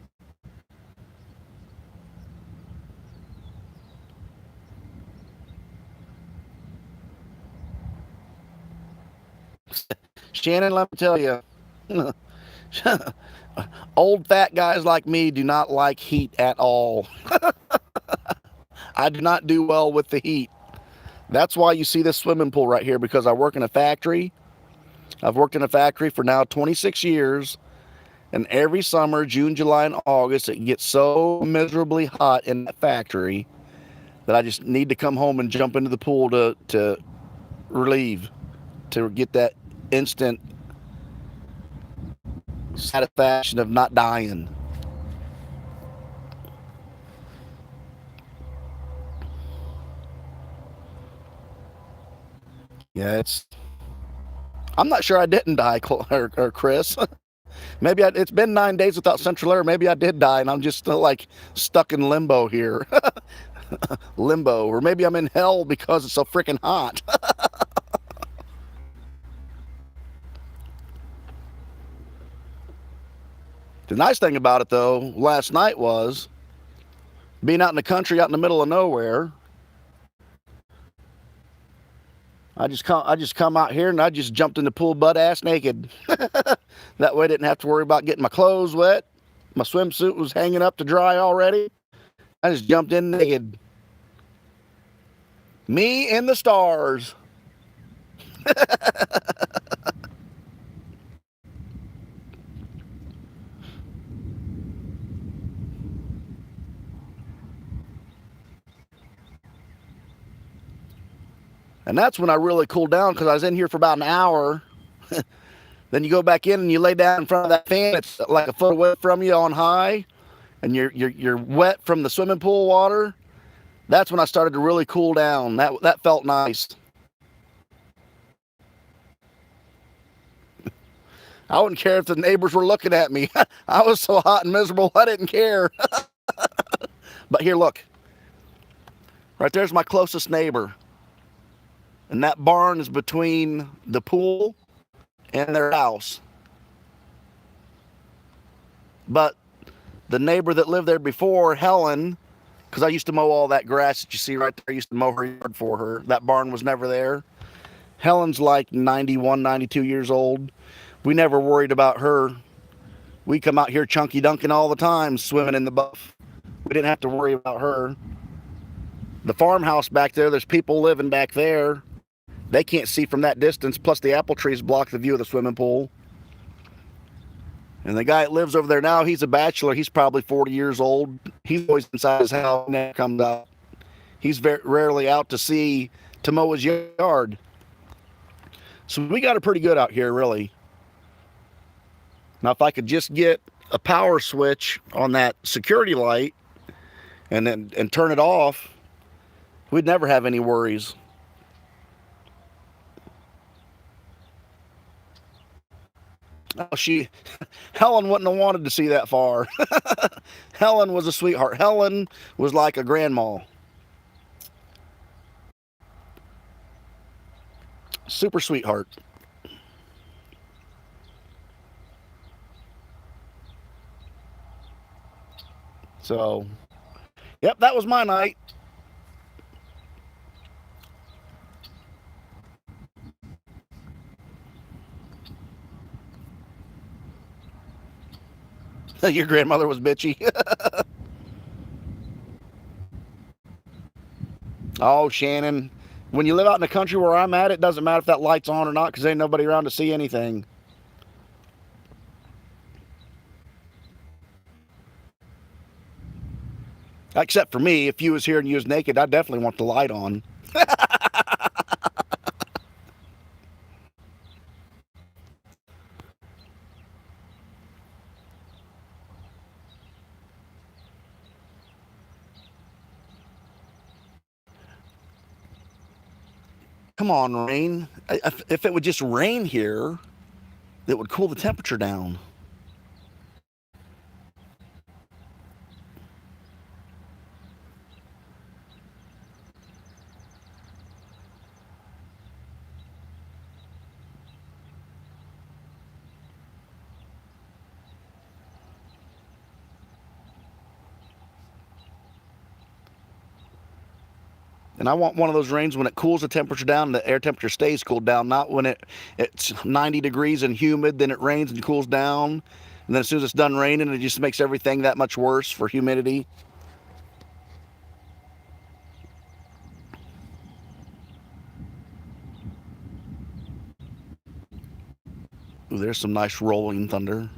Shannon, let me tell you, old fat guys like me do not like heat at all. I do not do well with the heat. That's why you see this swimming pool right here, because I work in a factory. I've worked in a factory for now 26 years, and every summer, June, July, and August, it gets so miserably hot in that factory that I just need to come home and jump into the pool to relieve, to get that instant satisfaction of not dying. Yeah, I'm not sure I didn't die, or Chris. Maybe it's been 9 days without central air. Maybe I did die, and I'm just still like stuck in limbo here. Limbo, or maybe I'm in hell because it's so freaking hot. The nice thing about it, though, last night was being out in the country, out in the middle of nowhere. I just come out here and I just jumped in the pool butt ass naked. That way I didn't have to worry about getting my clothes wet. My swimsuit was hanging up to dry already. I just jumped in naked. Me and the stars. And that's when I really cooled down, because I was in here for about an hour. Then you go back in and you lay down in front of that fan. It's like a foot away from you on high, and you're wet from the swimming pool water. That's when I started to really cool down. That felt nice. I wouldn't care if the neighbors were looking at me. I was so hot and miserable, I didn't care. But here, look. Right there's my closest neighbor. And that barn is between the pool and their house. But the neighbor that lived there before, Helen, because I used to mow all that grass that you see right there, I used to mow her yard for her. That barn was never there. Helen's like 91, 92 years old. We never worried about her. We come out here chunky dunking all the time, swimming in the buff. We didn't have to worry about her. The farmhouse back there, there's people living back there. They can't see from that distance, plus the apple trees block the view of the swimming pool. And the guy that lives over there now, he's a bachelor. He's probably 40 years old. He's always inside his house, never comes out. He's very rarely out to mow his yard. So we got it pretty good out here, really. Now, if I could just get a power switch on that security light and turn it off, we'd never have any worries. Oh, Helen wouldn't have wanted to see that far. Helen was a sweetheart. Helen was like a grandma. Super sweetheart. So, yep, that was my night. Your grandmother was bitchy. Oh, Shannon, when you live out in the country where I'm at, it doesn't matter if that light's on or not, because ain't nobody around to see anything. Except for me, if you was here and you was naked, I'd definitely want the light on. Come on, rain. If it would just rain here, it would cool the temperature down. And I want one of those rains when it cools the temperature down, the air temperature stays cooled down, not when it's 90 degrees and humid, then it rains and cools down. And then as soon as it's done raining, it just makes everything that much worse for humidity. Ooh, there's some nice rolling thunder.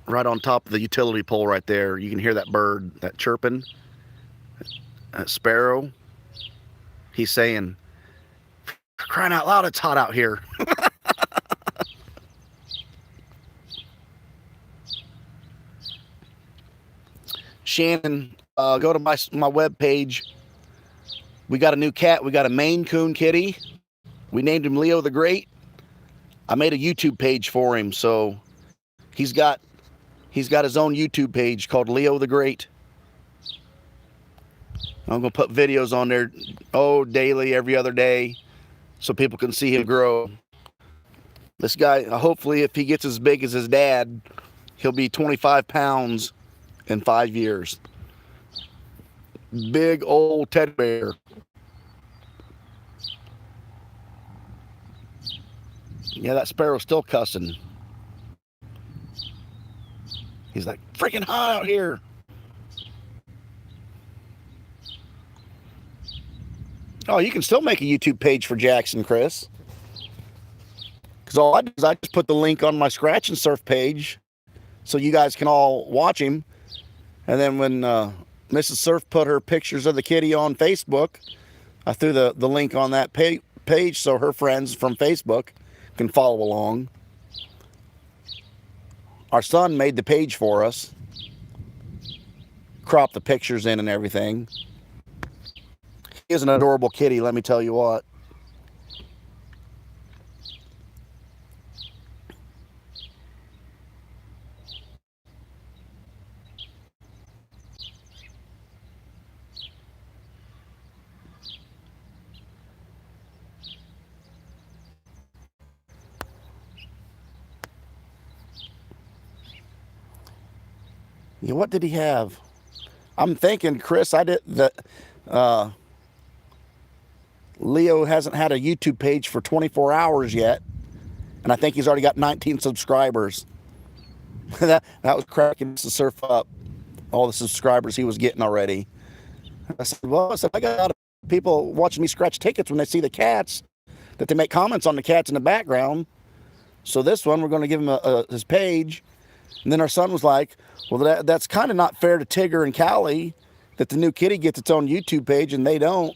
Right on top of the utility pole right there, you can hear that bird, that chirping, that sparrow. He's saying, crying out loud, it's hot out here. Shannon, go to my web page. We got a new cat. We got a Maine Coon kitty. We named him Leo the Great. I made a YouTube page for him, so he's got his own YouTube page called Leo the Great. I'm gonna put videos on there, daily, every other day, so people can see him grow. This guy, hopefully, if he gets as big as his dad, he'll be 25 pounds in 5 years. Big old teddy bear. Yeah, that sparrow's still cussing. He's like, freaking hot out here. Oh, you can still make a YouTube page for Jackson, Chris. Because all I do is I just put the link on my Scratch and Surf page so you guys can all watch him. And then when Mrs. Surf put her pictures of the kitty on Facebook, I threw the link on that page so her friends from Facebook can follow along. Our son made the page for us, cropped the pictures in and everything. He is an adorable kitty, let me tell you what. Yeah, what did he have? I'm thinking, Chris, Leo hasn't had a YouTube page for 24 hours yet, and I think he's already got 19 subscribers. that was cracking the Surf up, all the subscribers he was getting already. I said, I got a lot of people watching me scratch tickets when they see the cats, that they make comments on the cats in the background. So this one, we're going to give him his page. And then our son was like, well, that's kind of not fair to Tigger and Callie that the new kitty gets its own YouTube page and they don't.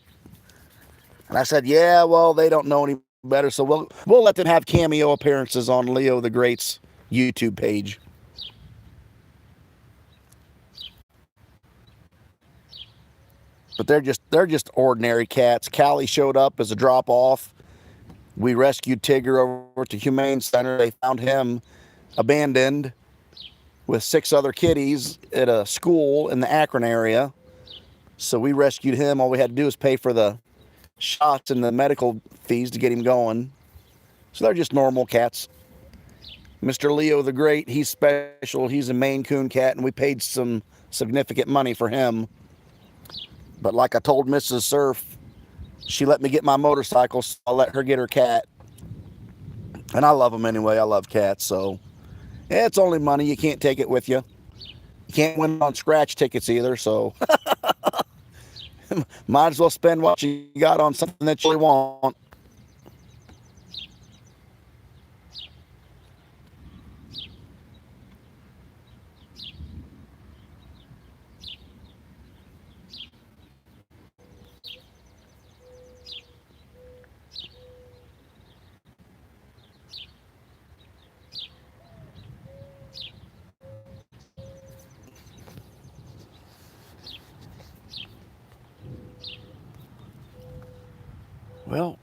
And I said, yeah, well, they don't know any better, so we'll let them have cameo appearances on Leo the Great's YouTube page. But they're just ordinary cats. Callie showed up as a drop-off. We rescued Tigger over to Humane Center. They found him abandoned with 6 other kitties at a school in the Akron area. So we rescued him. All we had to do was pay for the shots and the medical fees to get him going. So they're just normal cats. Mr. Leo the Great, he's special. He's a Maine Coon cat, and we paid some significant money for him. But like I told Mrs. Surf, she let me get my motorcycle, so I'll let her get her cat. And I love them anyway. I love cats, so it's only money. You can't take it with you. You can't win on scratch tickets either, so might as well spend what you got on something that you really want. Well,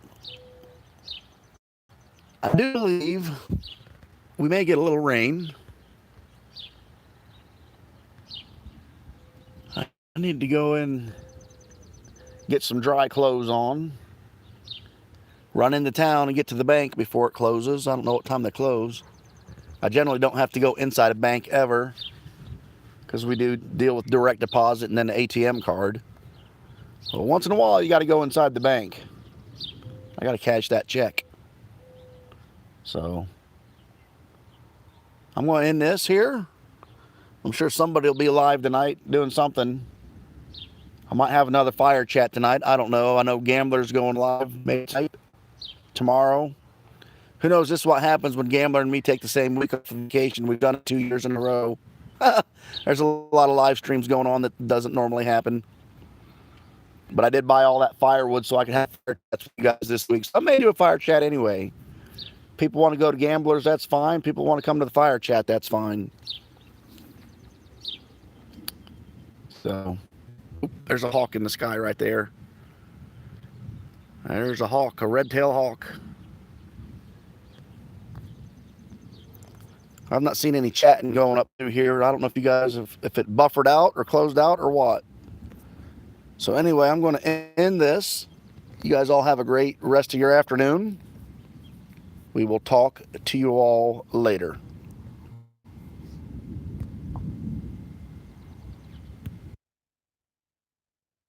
I do believe we may get a little rain. I need to go in, get some dry clothes on, run into town and get to the bank before it closes. I don't know what time they close. I generally don't have to go inside a bank ever because we do deal with direct deposit and then the ATM card. So once in a while, you got to go inside the bank. I got to cash that check. So I'm going to end this here. I'm sure somebody will be live tonight doing something. I might have another fire chat tonight. I don't know. I know Gambler's going live maybe tonight, tomorrow. Who knows? This is what happens when Gambler and me take the same week of vacation. We've done it 2 years in a row. There's a lot of live streams going on that doesn't normally happen. But I did buy all that firewood so I can have fire chats with you guys this week. So I may do a fire chat anyway. People want to go to Gamblers, that's fine. People want to come to the fire chat, that's fine. So, there's a hawk in the sky right there. There's a hawk, a red-tailed hawk. I've not seen any chatting going up through here. I don't know if you guys have, if it buffered out or closed out or what. So anyway, I'm going to end this. You guys all have a great rest of your afternoon. We will talk to you all later.